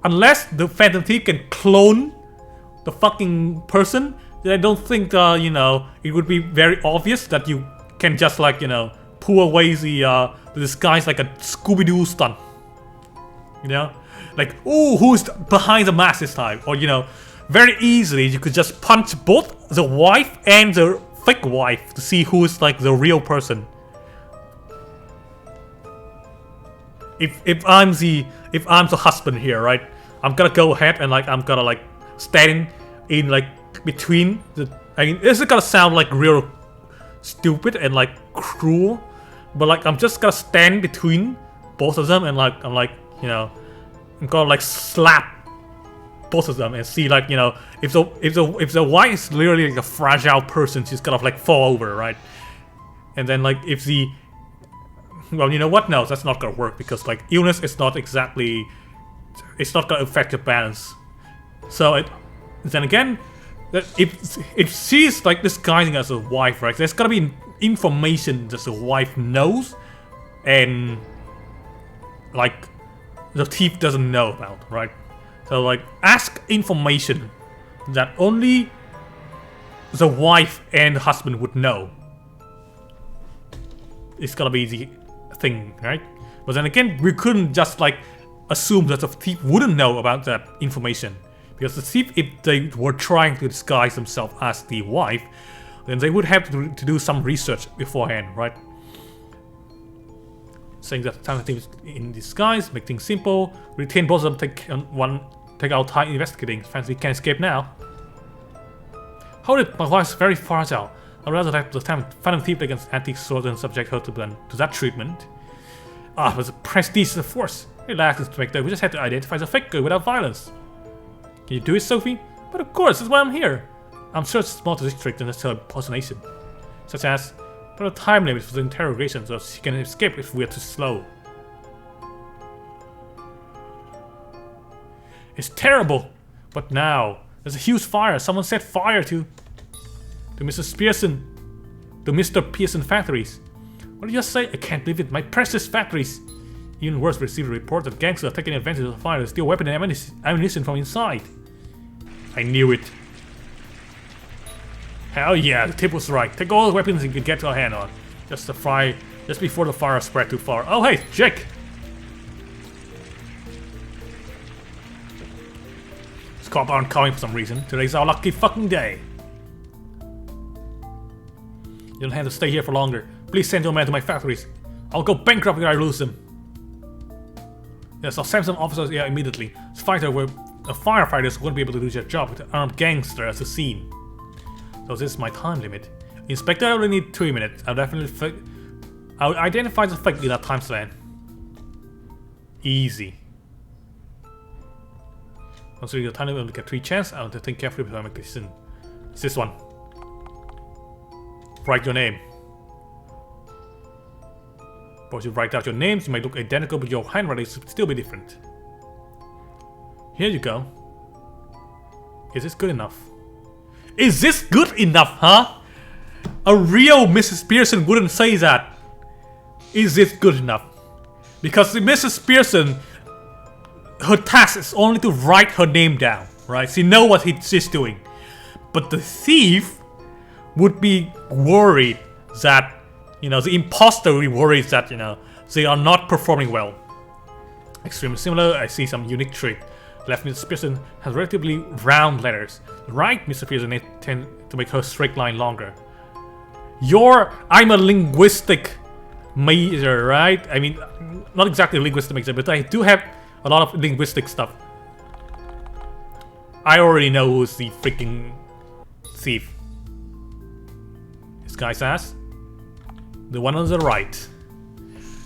Unless the phantom thief can clone the fucking person, I don't think, you know, it would be very obvious that you can just, like, you know, pull away the disguise like a Scooby-Doo stunt. You know? Like, oh, who's behind the mask this time? Or, you know, very easily you could just punch both the wife and the fake wife to see who is, like, the real person. If I'm the husband here, right? I'm gonna go ahead and, like, I'm gonna, like, stand in, like, between the. I mean, this is gonna sound like real stupid and, like, cruel, but, like, I'm just gonna stand between both of them and, like, I'm like, you know, I'm gonna, like, slap both of them and see, like, you know, if the wife is literally like a fragile person, she's gonna, like, fall over, right? And then, like, if the, well, you know what? No, that's not gonna work because, like, illness is not exactly, it's not gonna affect your balance. So then again, that if she's, like, disguising as a wife, right? There's gotta be information that the wife knows, and, like, the thief doesn't know about, right? So, like, ask information that only the wife and the husband would know. It's gonna be the thing, right? But then again, we couldn't just, like, assume that the thief wouldn't know about that information. Because the thief, if they were trying to disguise themselves as the wife, then they would have to do some research beforehand, right? Saying that time things in disguise, make things simple, retain both of them, take our time investigating. Fancy can't escape now. Hold it, my wife's very far out. I'd rather have the time find a thief against antique sword than subject her to that treatment. Ah, but the prestige is the force. Relax, Inspector. We just had to identify the fake girl without violence. Can you do it, Sophie? But of course, that's why I'm here. I'm sure it's more to this trick than just her impersonation. Such as, put a time limit for the interrogation so she can escape if we're too slow. It's terrible! But now, there's a huge fire. Someone set fire to Mrs. Pearson. To Mr. Pearson factories. What did you just say? I can't believe it. My precious factories! Even worse, received a report that gangsters are taking advantage of the fire to steal weapons and ammunition from inside. I knew it. Hell yeah, the tip was right. Take all the weapons you can get our hand on. Just before the fire spread too far. Oh hey, Jake! This cop aren't coming for some reason. Today's our lucky fucking day. You don't have to stay here for longer. Please send your man to my factories. I'll go bankrupt if I lose them. Yes, I'll send some officers here immediately. The firefighters won't be able to do their job with an armed gangster as a scene. So this is my time limit. Inspector, I only need 3 minutes. I'll identify the fake in that time span. Easy. Considering the time limit, I'll get 3 chances. I want to think carefully before I make a decision. It's this one. Write your name. Once you write out your names, you might look identical, but your handwriting should still be different. Here you go. Is this good enough? Is this good enough, huh? A real Mrs. Pearson wouldn't say that. Is this good enough? Because Mrs. Pearson, her task is only to write her name down, right? She knows what she's doing. But the thief would be worried that, you know, the imposter will be worried that, you know, they are not performing well. Extremely similar, I see some unique trait. Left Mrs. Pearson has relatively round letters. Right, Mr. Pearson may tend to make her straight line longer. I'm a linguistic major, right? I mean, not exactly a linguistic major, but I do have a lot of linguistic stuff. I already know who's the freaking thief. This guy's ass. The one on the right.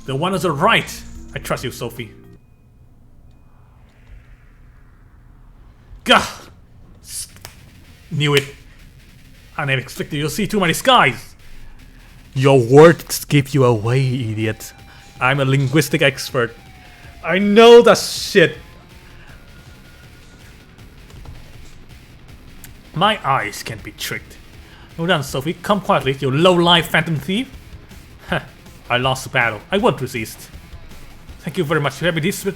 The one on the right. I trust you, Sophie. Gah! Knew it. I never expected you to see too many skies. Your words give you away, idiot. I'm a linguistic expert. I know that shit. My eyes can't be tricked. Hold on, Sophie. Come quietly, you low-life phantom thief. Heh. I lost the battle. I won't resist. Thank you very much. You have my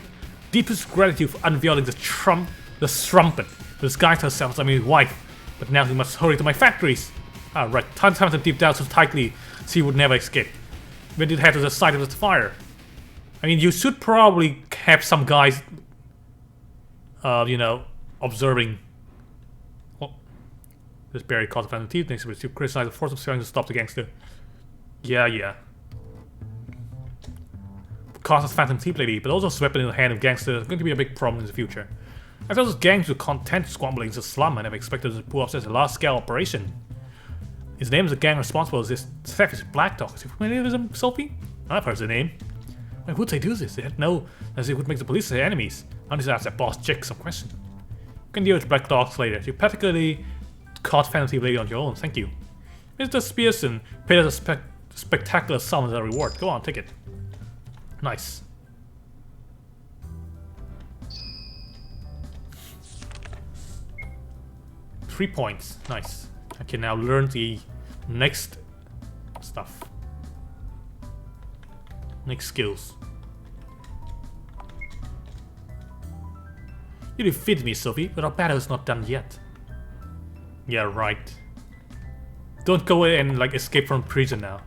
deepest gratitude for unveiling the strumpet. The disguise herself as my wife. But now he must hurry to my factories. Ah, right. Time to deep down so tightly so he would never escape. When did head to the site of the fire? I mean, you should probably have some guys, you know, observing. Oh, this Barry caught the Phantom Thief. Next to criticize the force of trying to stop the gangster. Yeah. Causes Phantom Thief lady, but also his weapon in the hand of gangster is going to be a big problem in the future. I thought those gangs were content squabbling in the slum. I never expected to pull off such a large-scale operation. His name is the gang responsible for this theft is Black Dog. Is he familiar with him, Sophie? I've heard the name. Why would they do this? They had no, as it would make the police their enemies. I need to ask that boss Jake some question. You can deal with Black Dogs later. You practically caught Phantom Thief lady on your own. Thank you. Mr. Spearson paid us a spectacular sum as a reward. Go on, take it. Nice. Three points. Nice. I can now learn the next stuff. Next skills. You defeated me, Sophie, but our battle is not done yet. Yeah, right. Don't go and like escape from prison now.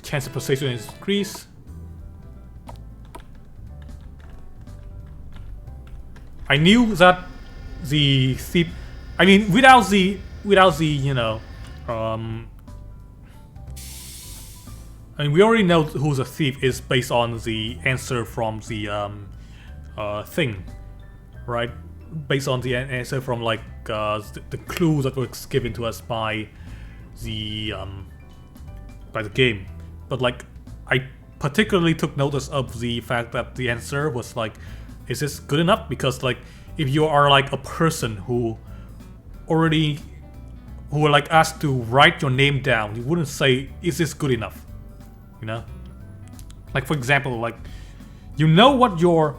Chance of persuasion is increased. I knew that the thief. I mean, without the you know, I mean, we already know who the thief is based on the answer from the thing, right? Based on the answer from like the clue that was given to us by the game. But like, I particularly took notice of the fact that the answer was like, is this good enough? Because like, if you are like a person who were like asked to write your name down, you wouldn't say, is this good enough? You know? Like for example, like, you know what your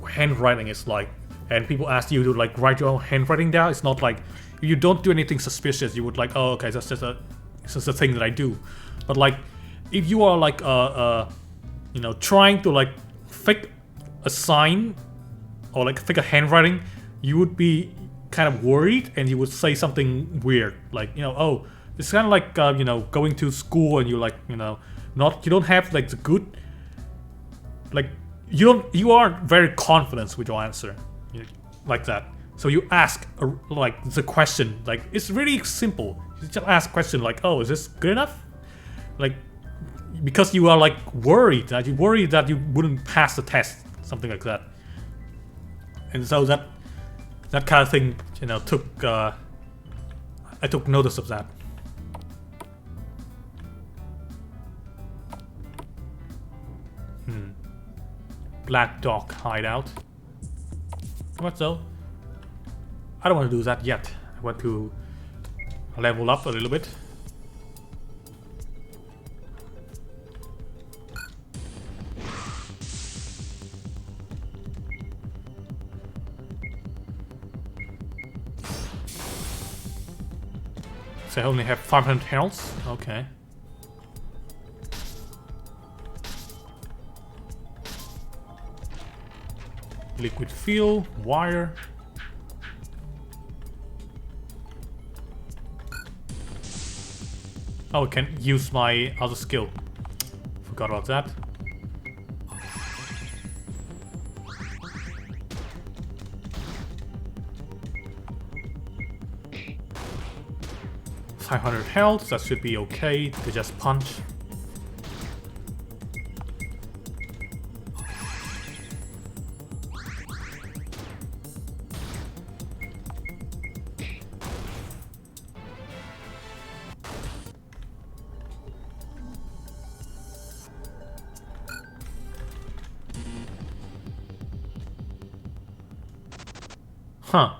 handwriting is like, and people ask you to like write your own handwriting down. It's not like, you don't do anything suspicious, you would like, oh okay, that's just a thing that I do. But like, if you are like you know, trying to like fake a sign or like fake a handwriting, you would be kind of worried and you would say something weird, like, you know, oh, it's kind of like you know, going to school and you like, you know, you don't have like the good, like you are very confident with your answer, like that. So you ask like the question, like it's really simple. You just ask a question like, oh, is this good enough? Like, because you are like worried that you wouldn't pass the test, something like that. And so that kind of thing, you know, I took notice of that. Black Dog hideout. What so? I don't want to do that yet. I want to level up a little bit. So I only have 500 health. Okay. Liquid fuel, wire. Oh, I can use my other skill. Forgot about that. $500 health, that should be okay to just punch. Huh.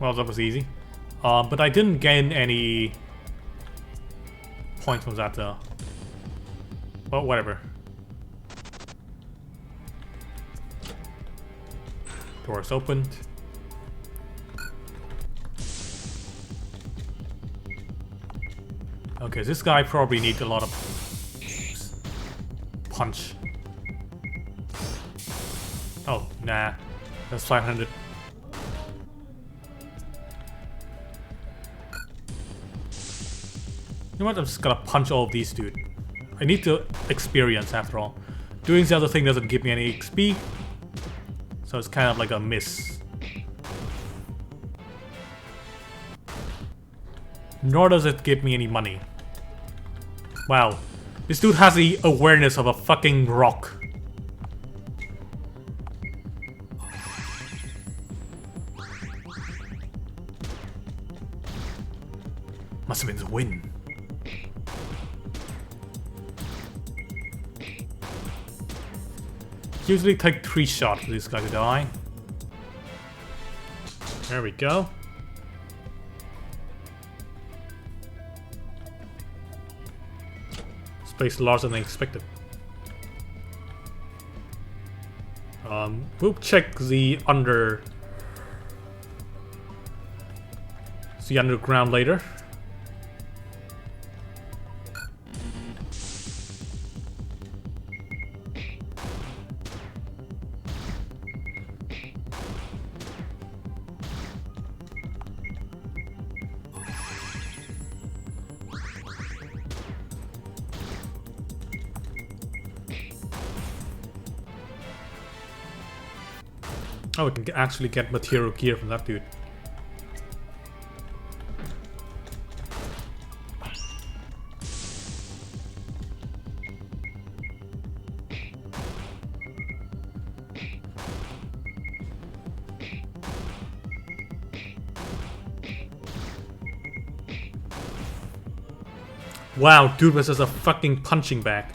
Well, that was easy. But I didn't gain any points from that though. Well, whatever. Doors opened. Okay, this guy probably needs a lot of punch. Oh, nah. That's 500. You know what? I'm just gonna punch all of these, dude. I need to experience after all. Doing the other thing doesn't give me any XP. So it's kind of like a miss. Nor does it give me any money. Wow. This dude has the awareness of a fucking rock. Must have been the wind. Usually take 3 shots for this guy to die. There we go. Space larger than expected. We'll check the underground later. Oh, we can actually get material gear from that dude. Wow, dude was just a fucking punching bag.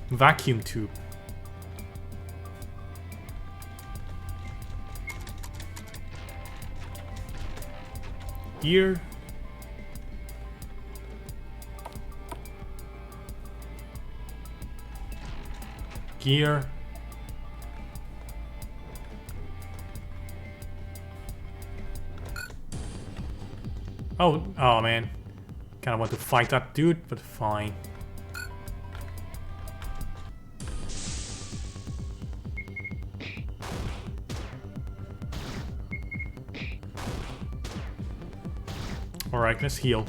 Vacuum tube. Gear. Gear. Oh man. Kinda want to fight that dude, but fine. Alright, let's heal.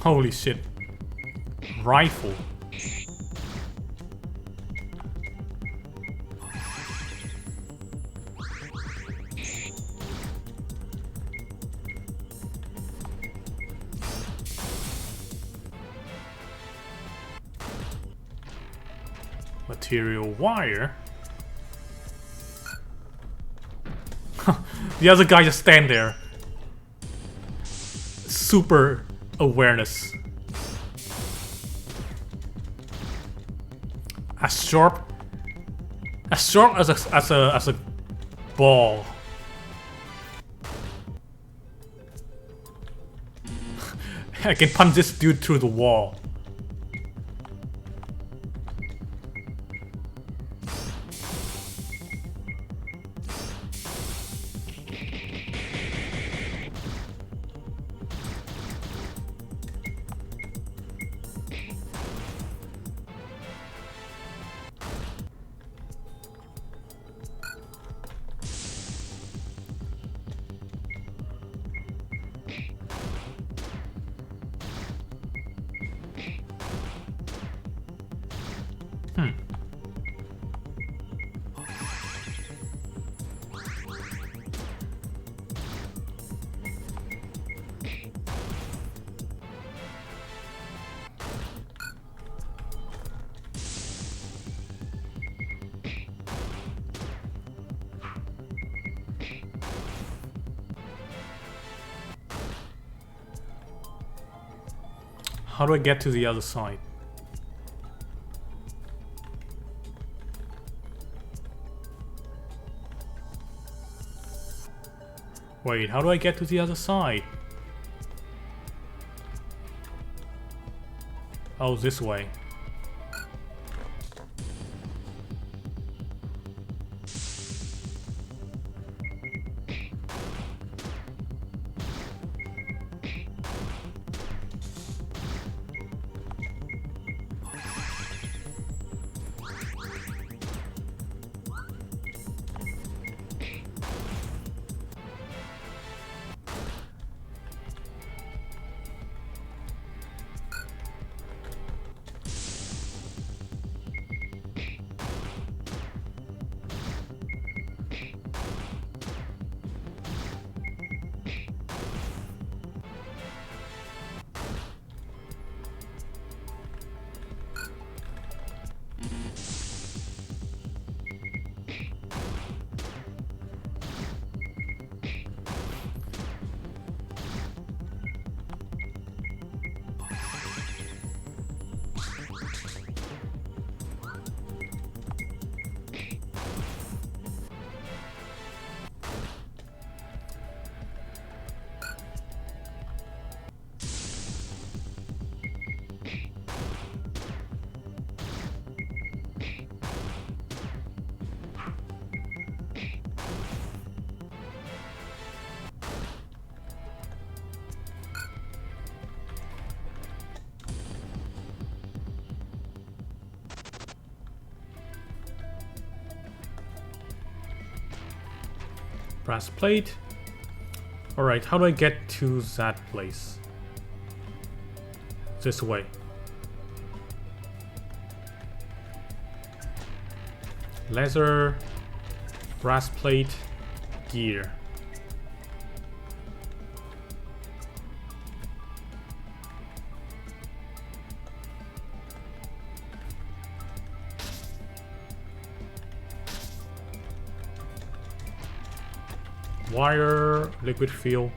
Holy shit. Rifle. Material wire. The other guy just stand there. Super awareness. As sharp as a ball. I can punch this dude through the wall. How do I get to the other side? Wait, how do I get to the other side? Oh, this way. Brass plate. Alright, how do I get to that place? This way. Leather, brass plate, gear. Wire, liquid fuel.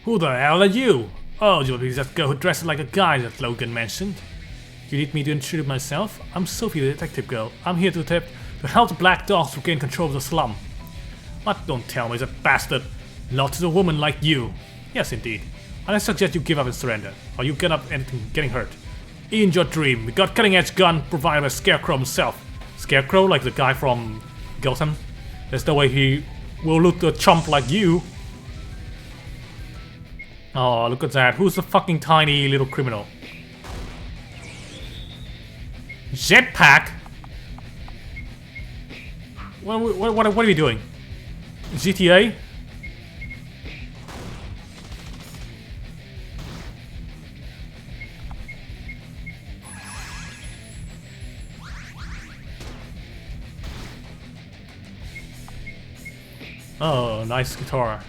Who the hell are you? Oh, you'll be that girl who dresses like a guy that Logan mentioned. You need me to introduce myself? I'm Sophie, the detective girl. I'm here to help the Black Dogs regain control of the slum. What? Don't tell me that bastard. Not to a woman like you. Yes, indeed. And I suggest you give up and surrender, or you get up anything getting hurt. In your dream, we got cutting-edge gun provided by Scarecrow himself. Scarecrow, like the guy from Gotham. There's no way he will loot a chump like you. Oh, look at that. Who's the fucking tiny little criminal? Jetpack? What are we doing? GTA? Oh, nice guitar.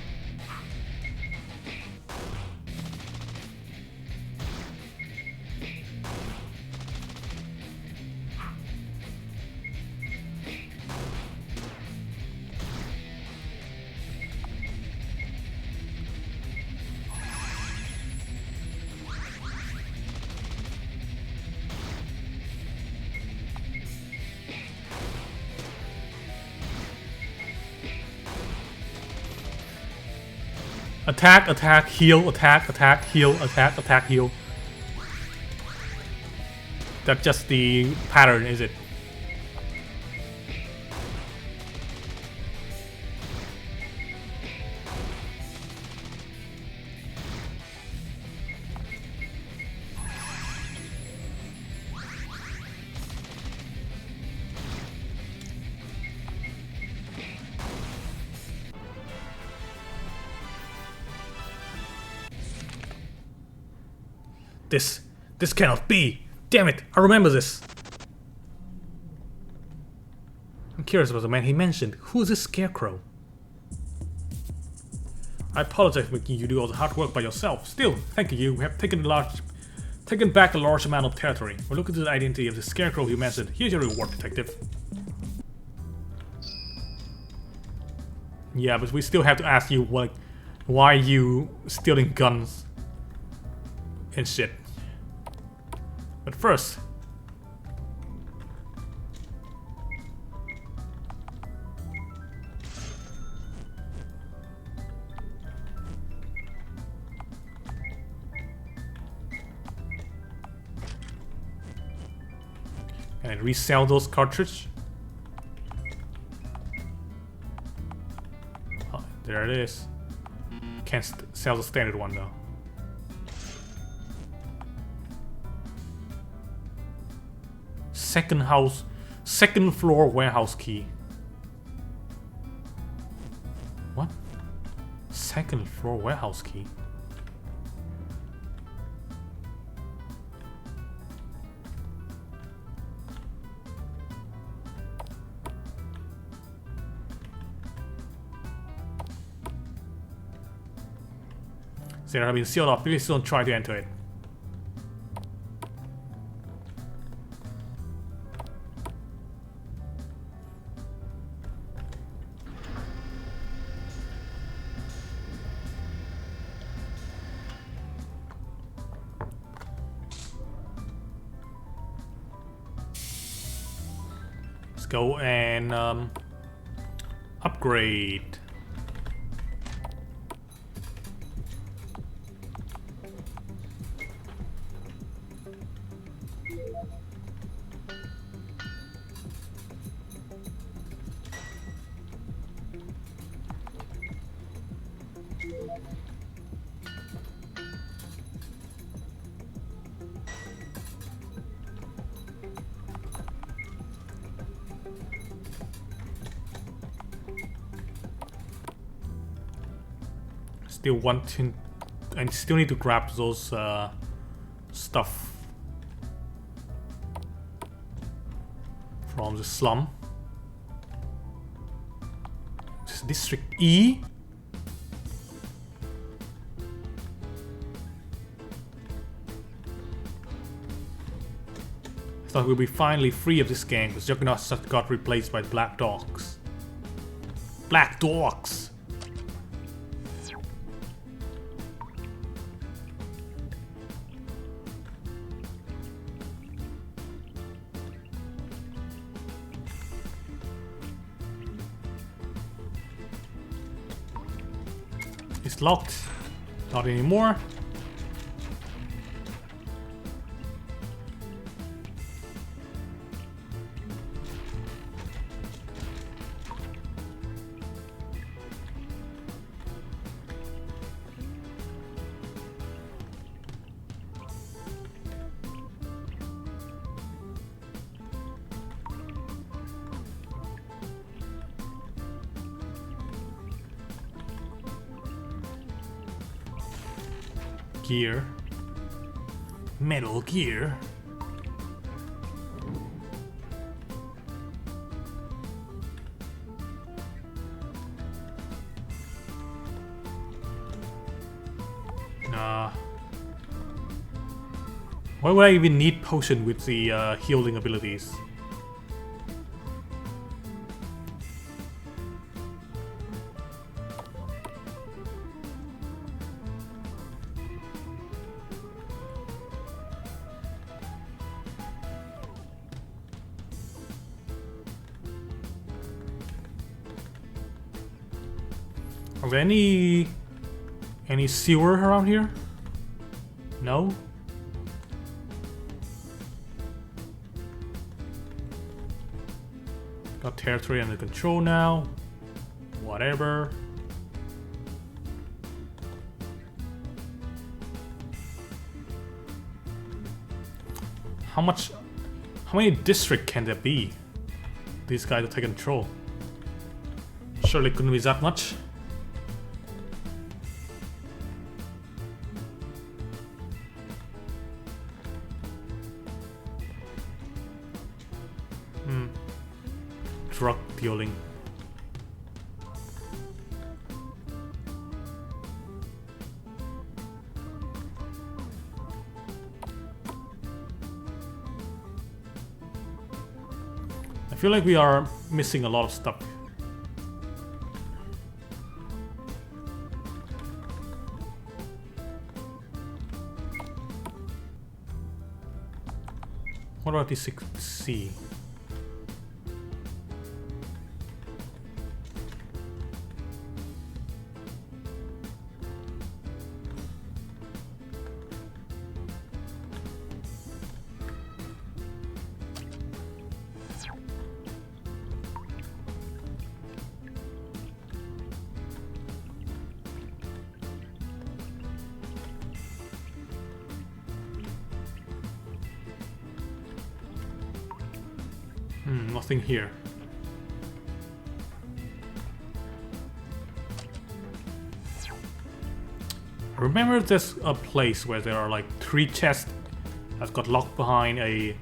Attack, attack, heal, attack, attack, heal, attack, attack, heal. That's just the pattern, is it? This cannot be! Damn it, I remember this! I'm curious about the man he mentioned. Who's this Scarecrow? I apologize for making you do all the hard work by yourself. Still, thank you. You have taken a large Taken back a large amount of territory. We're looking to the identity of the scarecrow you mentioned. Here's your reward, detective. Yeah, but we still have to ask you, like, why are you stealing guns and shit? But first... Can I resell those cartridges? Oh, there it is. Can't sell the standard one though. Second floor warehouse key. What? Second floor warehouse key? There have been sealed off. Please don't try to enter it. Let's go and upgrade. Still wanting, I still need to grab those stuff from the slum. This is District E. I thought we'd be finally free of this gang, but Juggernaut just got replaced by Black Dogs. Black Dogs! It's locked. Not anymore. Gear. Metal Gear. Nah. Why would I even need potion with the healing abilities? Are there any sewer around here? No? Got territory under control now. Whatever. How many districts can there be? These guys are taking control. Surely couldn't be that much. Drug dealing. feel like we are missing a lot of stuff. What about this C? Nothing here. I remember there's a place where there are like 3 chests that got locked behind a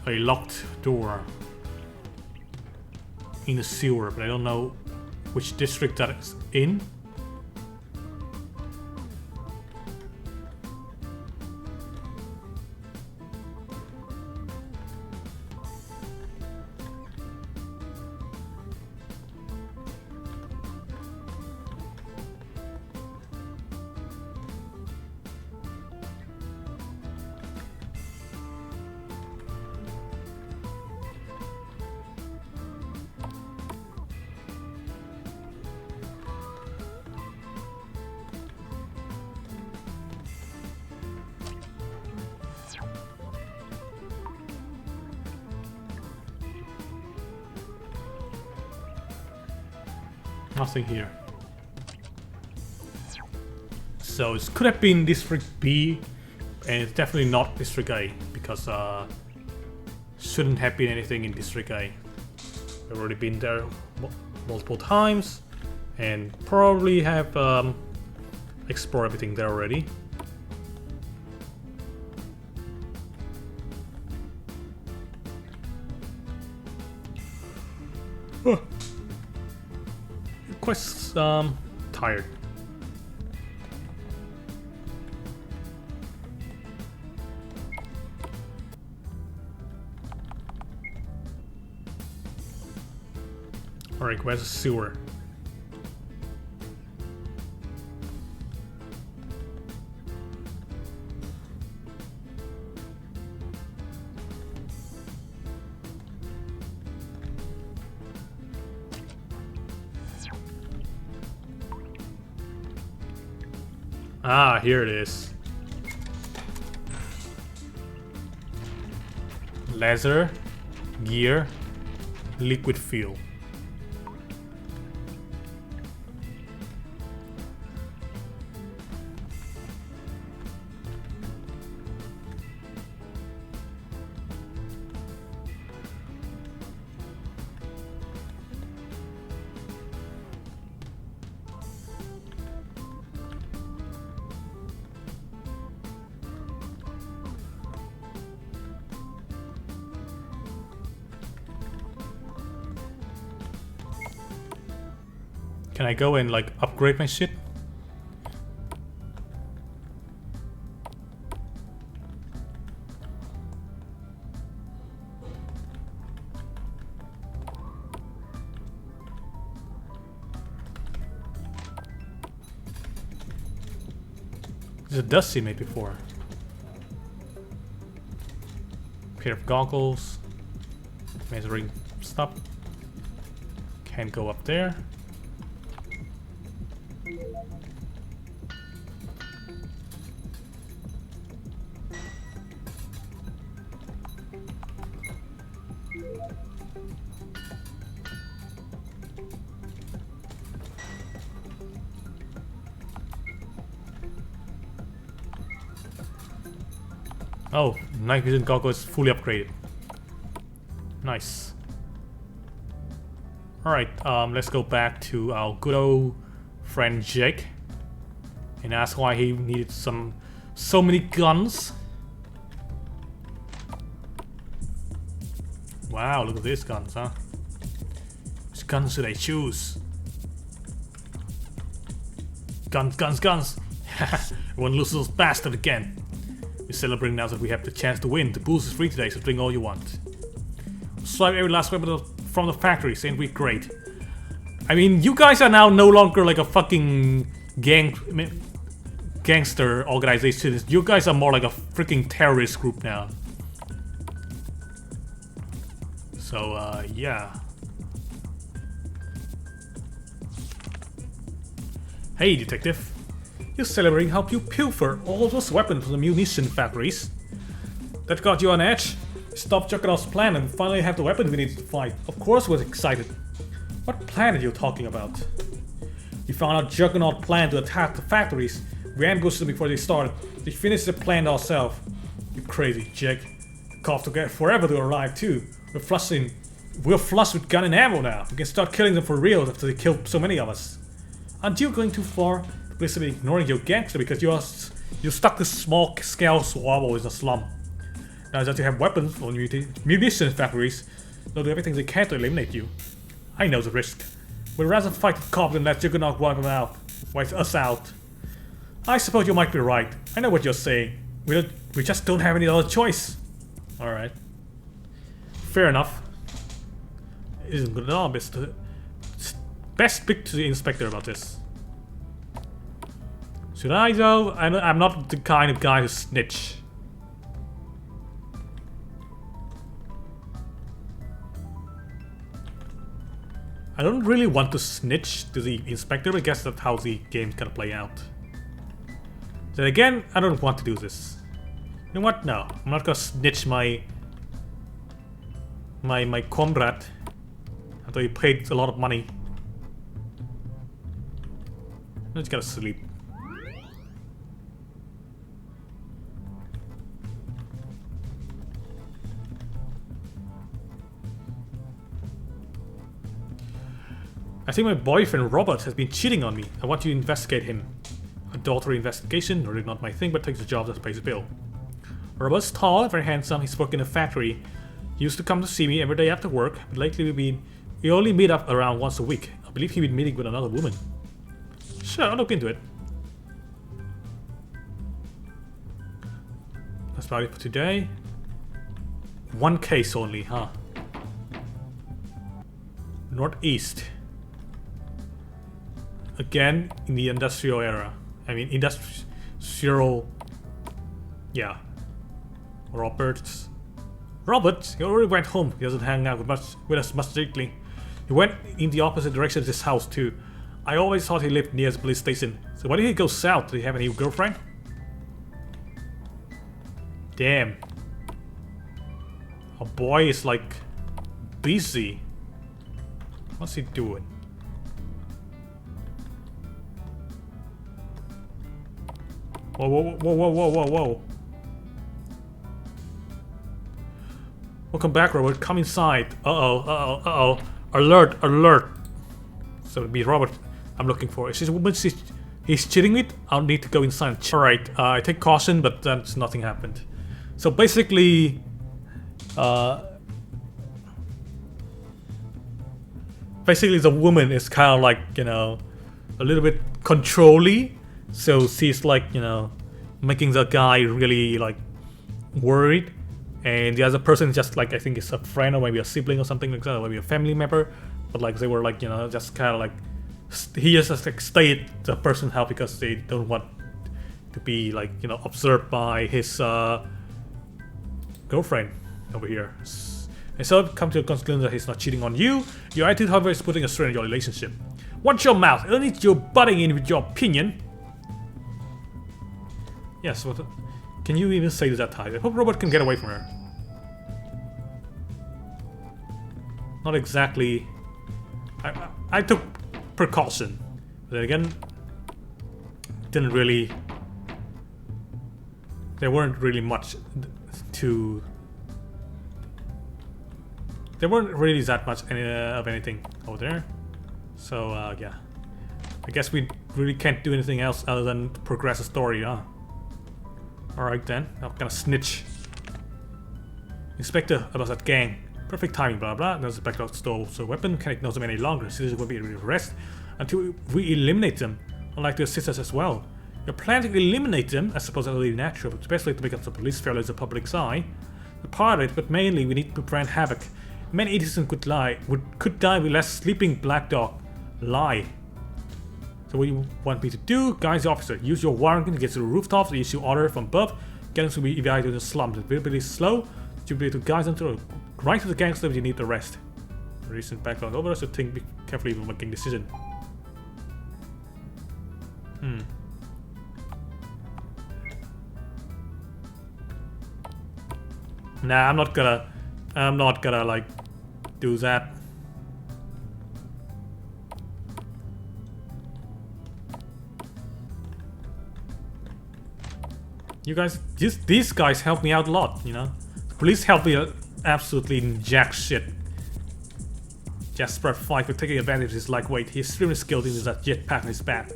locked door in the sewer, but I don't know which district that is in. Nothing here. So it could have been District B, and it's definitely not District A, because shouldn't have been anything in District A. We've already been there multiple times, and probably have explored everything there already. Huh. Quite tired. Alright, where's the sewer? Ah, here it is. Leather, gear, liquid fuel. Can I go and like upgrade my shit? There's a dust see me before. Pair of goggles. Measuring stop. Can't go up there. Oh, night vision goggle is fully upgraded. Nice. Alright, let's go back to our good old friend Jake and ask why he needed so many guns. Wow, look at these guns, huh? Which guns should I choose? Guns, guns, guns! Won't lose those bastards again. We're celebrating now that we have the chance to win. The booze is free today, so drink all you want. swipe every last weapon from the factory, saying we're great. I mean, you guys are now no longer like a fucking gangster organization. You guys are more like a freaking terrorist group now. So, yeah. Hey, detective. You're celebrating how you pilfer all those weapons from the munition factories. That got you on edge. Stop Juggernaut's plan and finally have the weapons we need to fight. Of course we're excited. What plan are you talking about? We found out Juggernaut's plan to attack the factories. We ambushed them before they started. We finished the plan ourselves. You crazy Jake. The cops took forever to arrive too. We're flush with gun and ammo now. We can start killing them for real after they killed so many of us. Aren't you going too far? Basically ignoring your gangster because you stuck this small scale swabble in the slum. Now that you have weapons from munition factories, they'll do everything they can to eliminate you. I know the risk. We'd rather fight the cops than let Juggernaut wipe us out. I suppose you might be right. I know what you're saying. We just don't have any other choice. Alright. Fair enough. Isn't good enough. Best speak to the inspector about this. Should I though? I'm not the kind of guy who snitch. I don't really want to snitch to the inspector, but I guess that's how the game's gonna play out. Then again, I don't want to do this. You know what? No, I'm not gonna snitch my comrade until he paid a lot of money. I'm just gonna sleep. I think my boyfriend Robert has been cheating on me. I want you to investigate him. Adultery investigation, really not my thing, but takes a job that pays the bill. Robert's tall, very handsome, he's working in a factory. He used to come to see me every day after work, but lately we only meet up around once a week. I believe he's been meeting with another woman. Sure, I'll look into it. That's about it for today. One case only, huh? Northeast. Again, in the industrial era. I mean, industrial... Yeah. Robert, he already went home. He doesn't hang out with us much lately. He went in the opposite direction of this house too. I always thought he lived near the police station. So why did he go south? Did he have a new girlfriend? Damn. Our boy is like... busy. What's he doing? Whoa, whoa, whoa, whoa, whoa, whoa, whoa. Welcome back, Robert. Come inside. Uh-oh, uh-oh, uh-oh. Alert, alert. So it'll be Robert I'm looking for. Is this a woman he's cheating with? I'll need to go inside. Alright, I take caution, but nothing happened. So basically... basically the woman is kind of like, you know, a little bit controlly. So she's like, you know, making the guy really like worried, and the other person just like, I think it's a friend or maybe a sibling or something like that, or maybe a family member, but like they were like, you know, just kind of like, he just like stayed at the person's house because they don't want to be like, you know, observed by his girlfriend over here. And so I've come to the conclusion that he's not cheating on you. Your attitude, however, is putting a strain on your relationship. Watch your mouth. I don't need you butting in with your opinion. Yes, what? Can you even say that type? I hope Robert can get away from her. Not exactly. I took precaution. But then again, didn't really. There weren't really much to. There weren't really that much of anything over there. So yeah, I guess we really can't do anything else other than progress the story, huh? Alright then, I'm gonna snitch. Inspector about that gang. Perfect timing, blah blah. There's a backdoor stole the weapon, can't ignore them any longer. Citizens will be arrested until we eliminate them. I'd like to assist us as well. Your plan to eliminate them, I suppose, that's really natural, but especially to make up the police fairly as the public's eye. A part of it, but mainly we need to prevent havoc. Many citizens could die with less sleeping black dog. Lie. So what do you want me to do? Guys, the officer, use your warrant to get to the rooftops, issue order from above, get them to be evacuated to the slums. It's really slow. You'll be able to guide them to right to the gangsters if you need the rest. Recent background over, so think carefully when making decision. Nah, I'm not gonna like do that. You guys, these guys help me out a lot, you know. Police help me absolutely jack shit. Jasper 5 for taking advantage of his lightweight. He's extremely skilled in that jetpack on his back.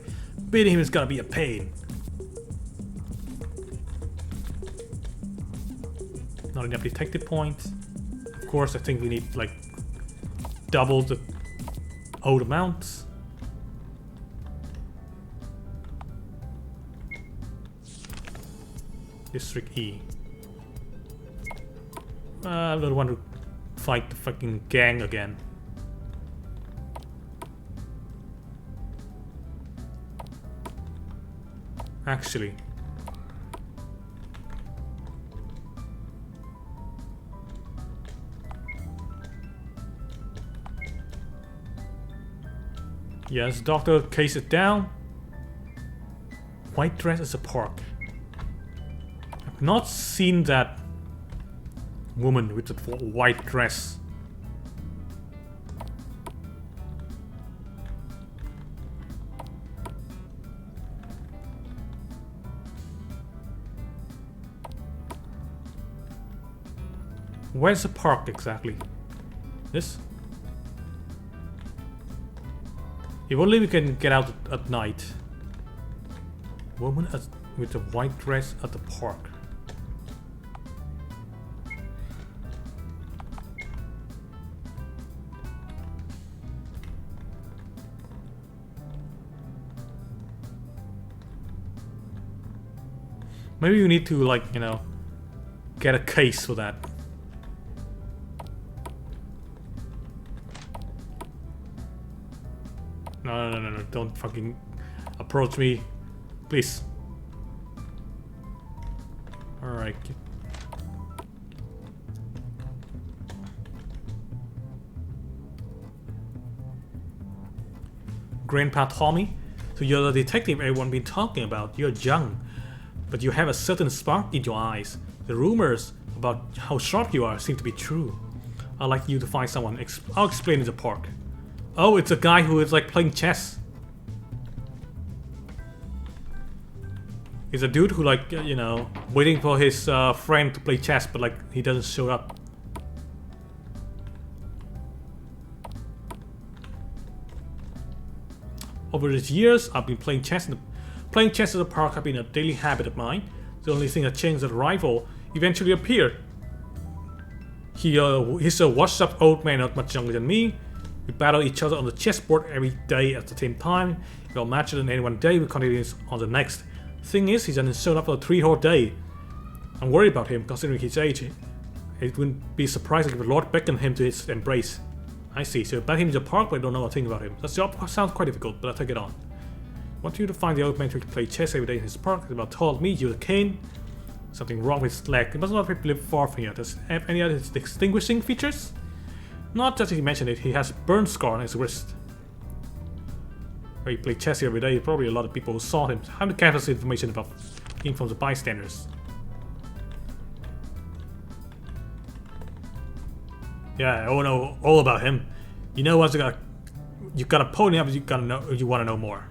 Beating him is gonna be a pain. Not enough detective points. Of course, I think we need like double the old amounts. District E. I don't want to fight the fucking gang again. Actually. Yes, doctor, case it down. White dress is a park. I've not seen that woman with the white dress. Where's the park exactly? This? If only we can get out at night. Woman with a white dress at the park. Maybe you need to, like, you know, get a case for that. No, don't fucking approach me. Please. Alright. Grandpa Tommy? So you're the detective everyone been talking about. You're young, but you have a certain spark in your eyes. The rumors about how sharp you are seem to be true. I'd like you to find someone. I'll explain in the park. Oh, it's a guy who is like playing chess. He's a dude who, like, you know, waiting for his friend to play chess, but like he doesn't show up. Over the years, I've been playing chess. Playing chess at the park has been a daily habit of mine. The only thing that changed is that a rival eventually appeared. He's a washed-up old man, not much younger than me. We battle each other on the chessboard every day at the same time. If we'll match it on any one day, we continue on the next. Thing is, he's hasn't shown up for a 3-whole day. I'm worried about him, considering his age. It wouldn't be surprising if the Lord beckoned him to his embrace. I see, so you bet him in the park, but I don't know a thing about him. That job sounds quite difficult, but I'll take it on. I want you to find the old man who play chess every day in his park. He's about tall, me, you the cane. Something wrong with his leg. He must not live far from here. Does he have any other distinguishing features? Not just as he mentioned it, he has a burn scar on his wrist. Where he played chess every day, probably a lot of people who saw him. How to gather this information about him from the bystanders? Yeah, I want to know all about him. You know what? You got a pony up, you gotta know. You want to know more?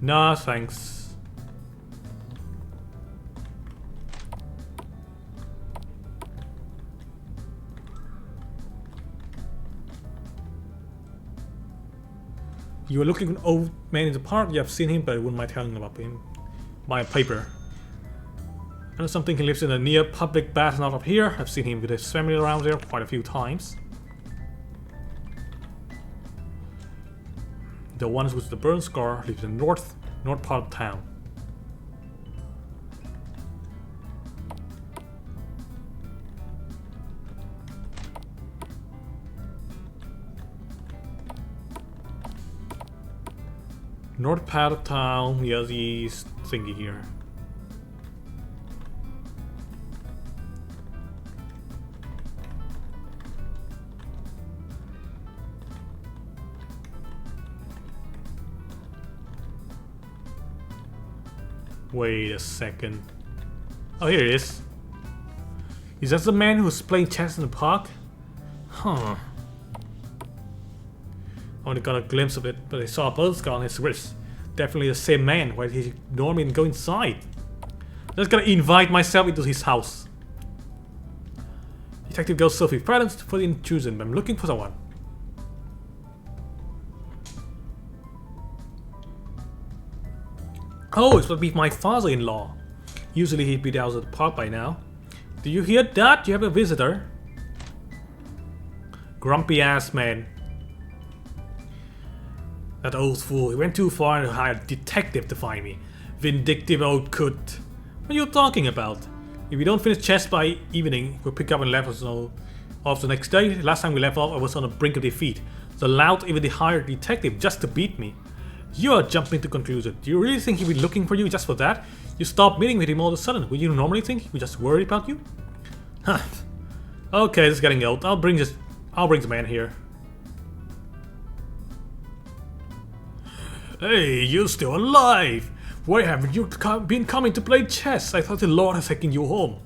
Nah, thanks. You were looking for an old man in the park? Yeah, I've seen him, but I wouldn't mind telling about him. Buy a paper. I know something he lives in a near public bath, not up here. I've seen him with his family around there quite a few times. The ones with the burn scar lives in the north part of town. North part of town, here's the thingy here. Wait a second. Oh, here it is. Is that the man who's playing chess in the park? Huh. Only got a glimpse of it, but I saw a blood scar on his wrist. Definitely the same man. Why did he ignore me and go inside? Just gonna invite myself into his house. Detective girl Sophie, pardon for the intrusion, but I'm looking for someone. Oh, it would be my father-in-law. Usually he'd be down at the park by now. Do you hear that? You have a visitor. Grumpy ass man. That old fool. He went too far and hired a detective to find me. Vindictive old coot. What are you talking about? If we don't finish chess by evening, we'll pick up and left us off the next day. Last time we left off, I was on the brink of defeat. So allowed even the hired detective just to beat me. You are jumping to conclusion. Do you really think he'd be looking for you just for that? You stopped meeting with him all of a sudden. Would you normally think he was just worried about you? Huh. Okay, this is getting old. I'll bring the man here. Hey, you're still alive! Why haven't you been coming to play chess? I thought the Lord has taken you home.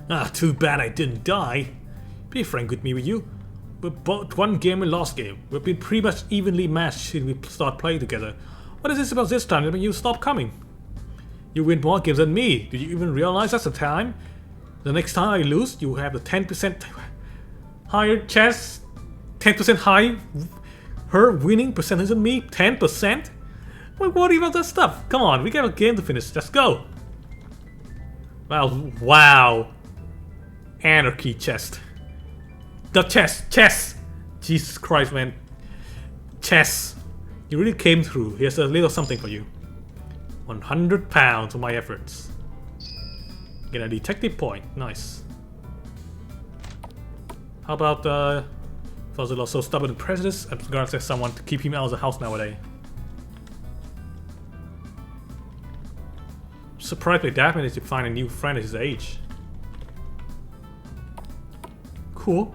Ah, too bad I didn't die. Be frank with me, will you? We both won game and lost game. We've been pretty much evenly matched since we start playing together. What is this about this time that you stop coming? You win more games than me. Did you even realize that's the time? The next time I lose, you have the 10% higher chess, 10% high her winning percentage than me. 10%? What worry about that stuff? Come on, we got a game to finish. Let's go. Well, wow. Anarchy chest. The chess! Jesus Christ, man. Chess. You really came through. Here's a little something for you. 100 pounds for my efforts. Get a detective point. Nice. How about, Father-in-law so stubborn and prejudiced, I'm gonna say someone to keep him out of the house nowadays. Surprised by that managed to find a new friend at his age. Cool.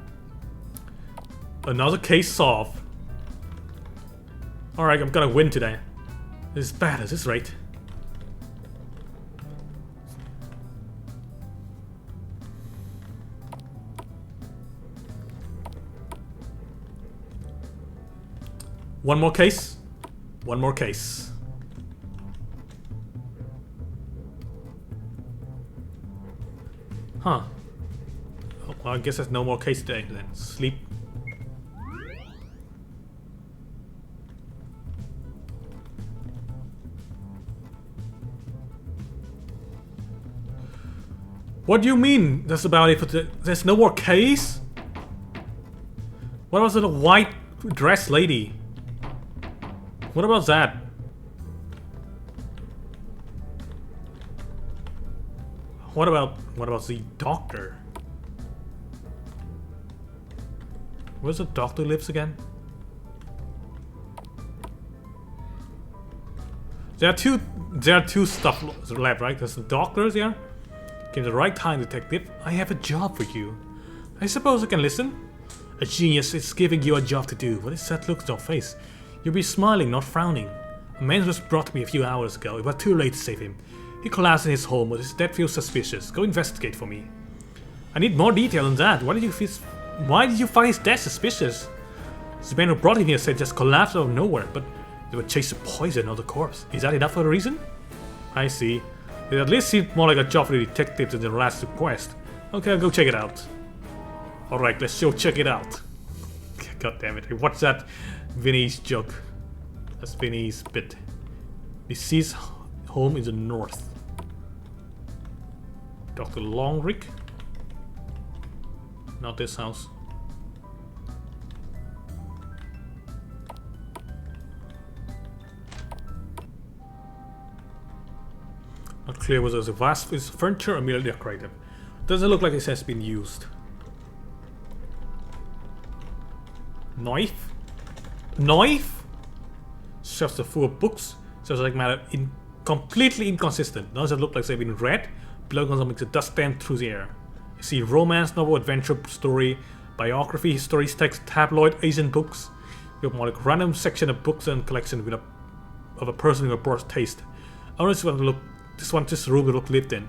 Another case solved. Alright, I'm gonna win today. This is bad at this rate. One more case. One more case. Huh. Oh, well, I guess there's no more case today then. Sleep. What do you mean that's about it? There's no more case? What was it, a white dress lady? What about that? What about the doctor? Where's the doctor lives again? There are two stuff left, right? There's the doctors here. Came the right time, detective. I have a job for you. I suppose I can listen. A genius is giving you a job to do. What is that look on your face? You'll be smiling, not frowning. A man was brought to me a few hours ago. It was too late to save him. He collapsed in his home, but his death feels suspicious. Go investigate for me. I need more detail than that. Why did you find his death suspicious? The man who brought him here said just collapsed out of nowhere, but they would chase the poison of the corpse. Is that enough for a reason? I see. It at least seemed more like a job for the detective than the last request. Okay, I'll go check it out. Alright, let's go check it out. God damn it. What's that Vinny's joke? That's Vinny's bit. Deceased home in the north. Dr. Longrick? Not this house. Not clear whether it's a vast piece of furniture or merely decorative. Doesn't look like it has been used. Knife? Knife? Shelves are full of books. Subject matter completely inconsistent. None of them look like they've been read. Below on makes a dust stand through the air. You see romance, novel, adventure, story, biography, history, text, tabloid, Asian books. You have more like random section of books and collection with of a person with a broad taste. I don't just want this room to look lived in.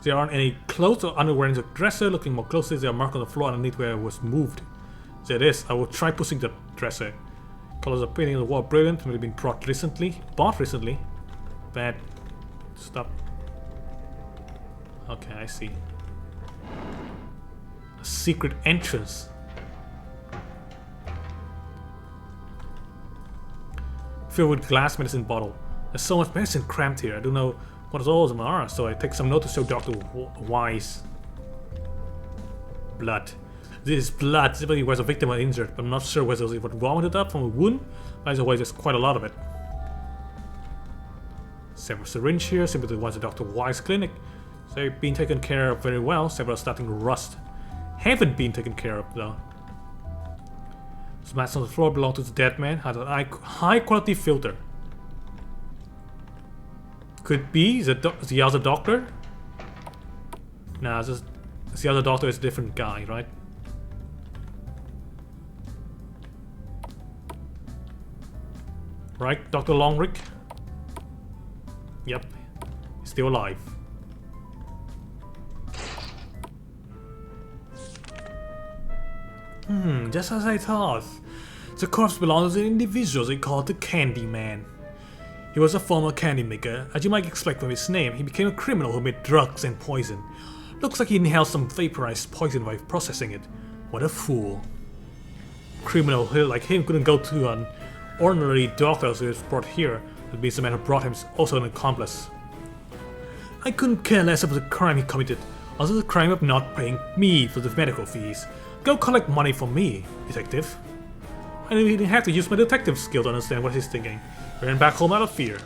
There aren't any clothes or underwear in the dresser. Looking more closely, there are marks on the floor underneath where it was moved. There it is. I will try pushing the dresser. Colors of painting on the wall brilliant. Maybe been bought recently. Bad. Stop. Okay, I see. A secret entrance. Filled with glass medicine bottle. There's so much medicine crammed here. I don't know what all of them are, so I take some note to show Dr. Wise. Blood. This is blood. Somebody was a victim or injured, but I'm not sure whether it was vomited up from a wound. Either way, there's quite a lot of it. Several syringes here, similar to the ones at Dr. Wise clinic. So they've been taken care of very well. Several are starting to rust. Haven't been taken care of though. Some mats on the floor belong to the dead man. Has a high quality filter. Could be the other doctor? Nah, the other doctor is a different guy, right? Right, Dr. Longrick? Yep, he's still alive. Just as I thought. The corpse belongs to an individual they called the Candyman. He was a former candy maker. As you might expect from his name, he became a criminal who made drugs and poison. Looks like he inhaled some vaporized poison while processing it. What a fool. Criminal like him couldn't go to an ordinary doctor who was brought here. It means the man who brought him is also an accomplice. I couldn't care less about the crime he committed, other than the crime of not paying me for the medical fees. Go collect money from me, detective. I didn't even have to use my detective skill to understand what he's thinking. I ran back home out of fear.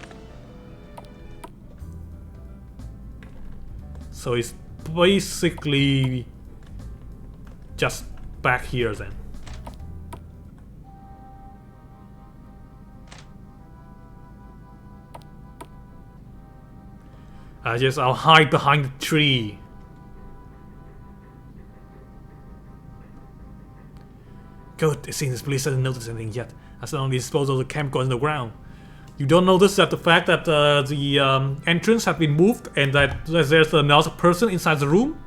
So he's basically just back here then. I'll hide behind the tree. Good, it seems the police hasn't noticed anything yet. As long as they dispose of the chemicals in the ground. You don't notice that the fact that the entrance has been moved and that there's another person inside the room?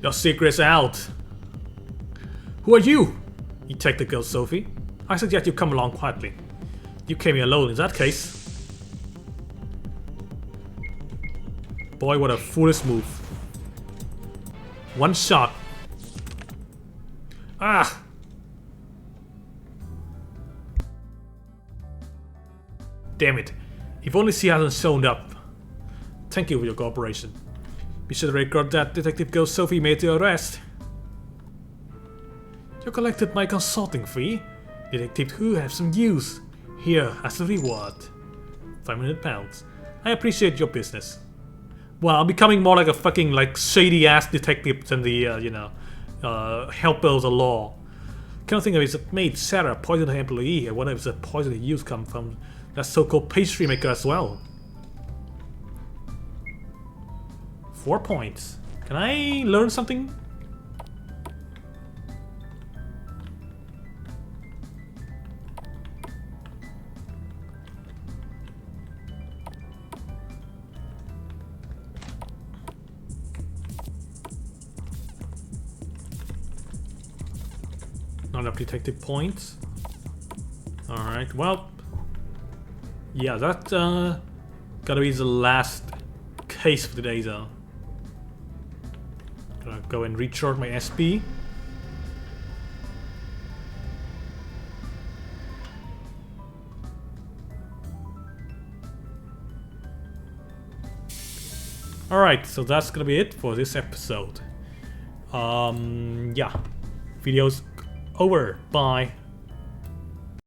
Your secret's out. Who are you? Detective girl Sophie. I suggest you come along quietly. You came here alone in that case. Boy, what a foolish move. One shot. Ah! Damn it. If only she hasn't shown up. Thank you for your cooperation. Be sure to record that Detective Girl Sophie made the arrest. You collected my consulting fee. Detective who have some use. Here as a reward. £500. I appreciate your business. Well, I'm becoming more like a fucking like shady ass detective than the helper of the law. Kind of think of it as made Sarah poison her employee, and what if the poison he used come from that so-called pastry maker as well? 4 points. Can I learn something? Not enough detective points. Alright, well. Yeah, that gotta be the last case for today though. Gonna go and recharge my SP. Alright, so that's gonna be it for this episode. Yeah. Video's over. Bye.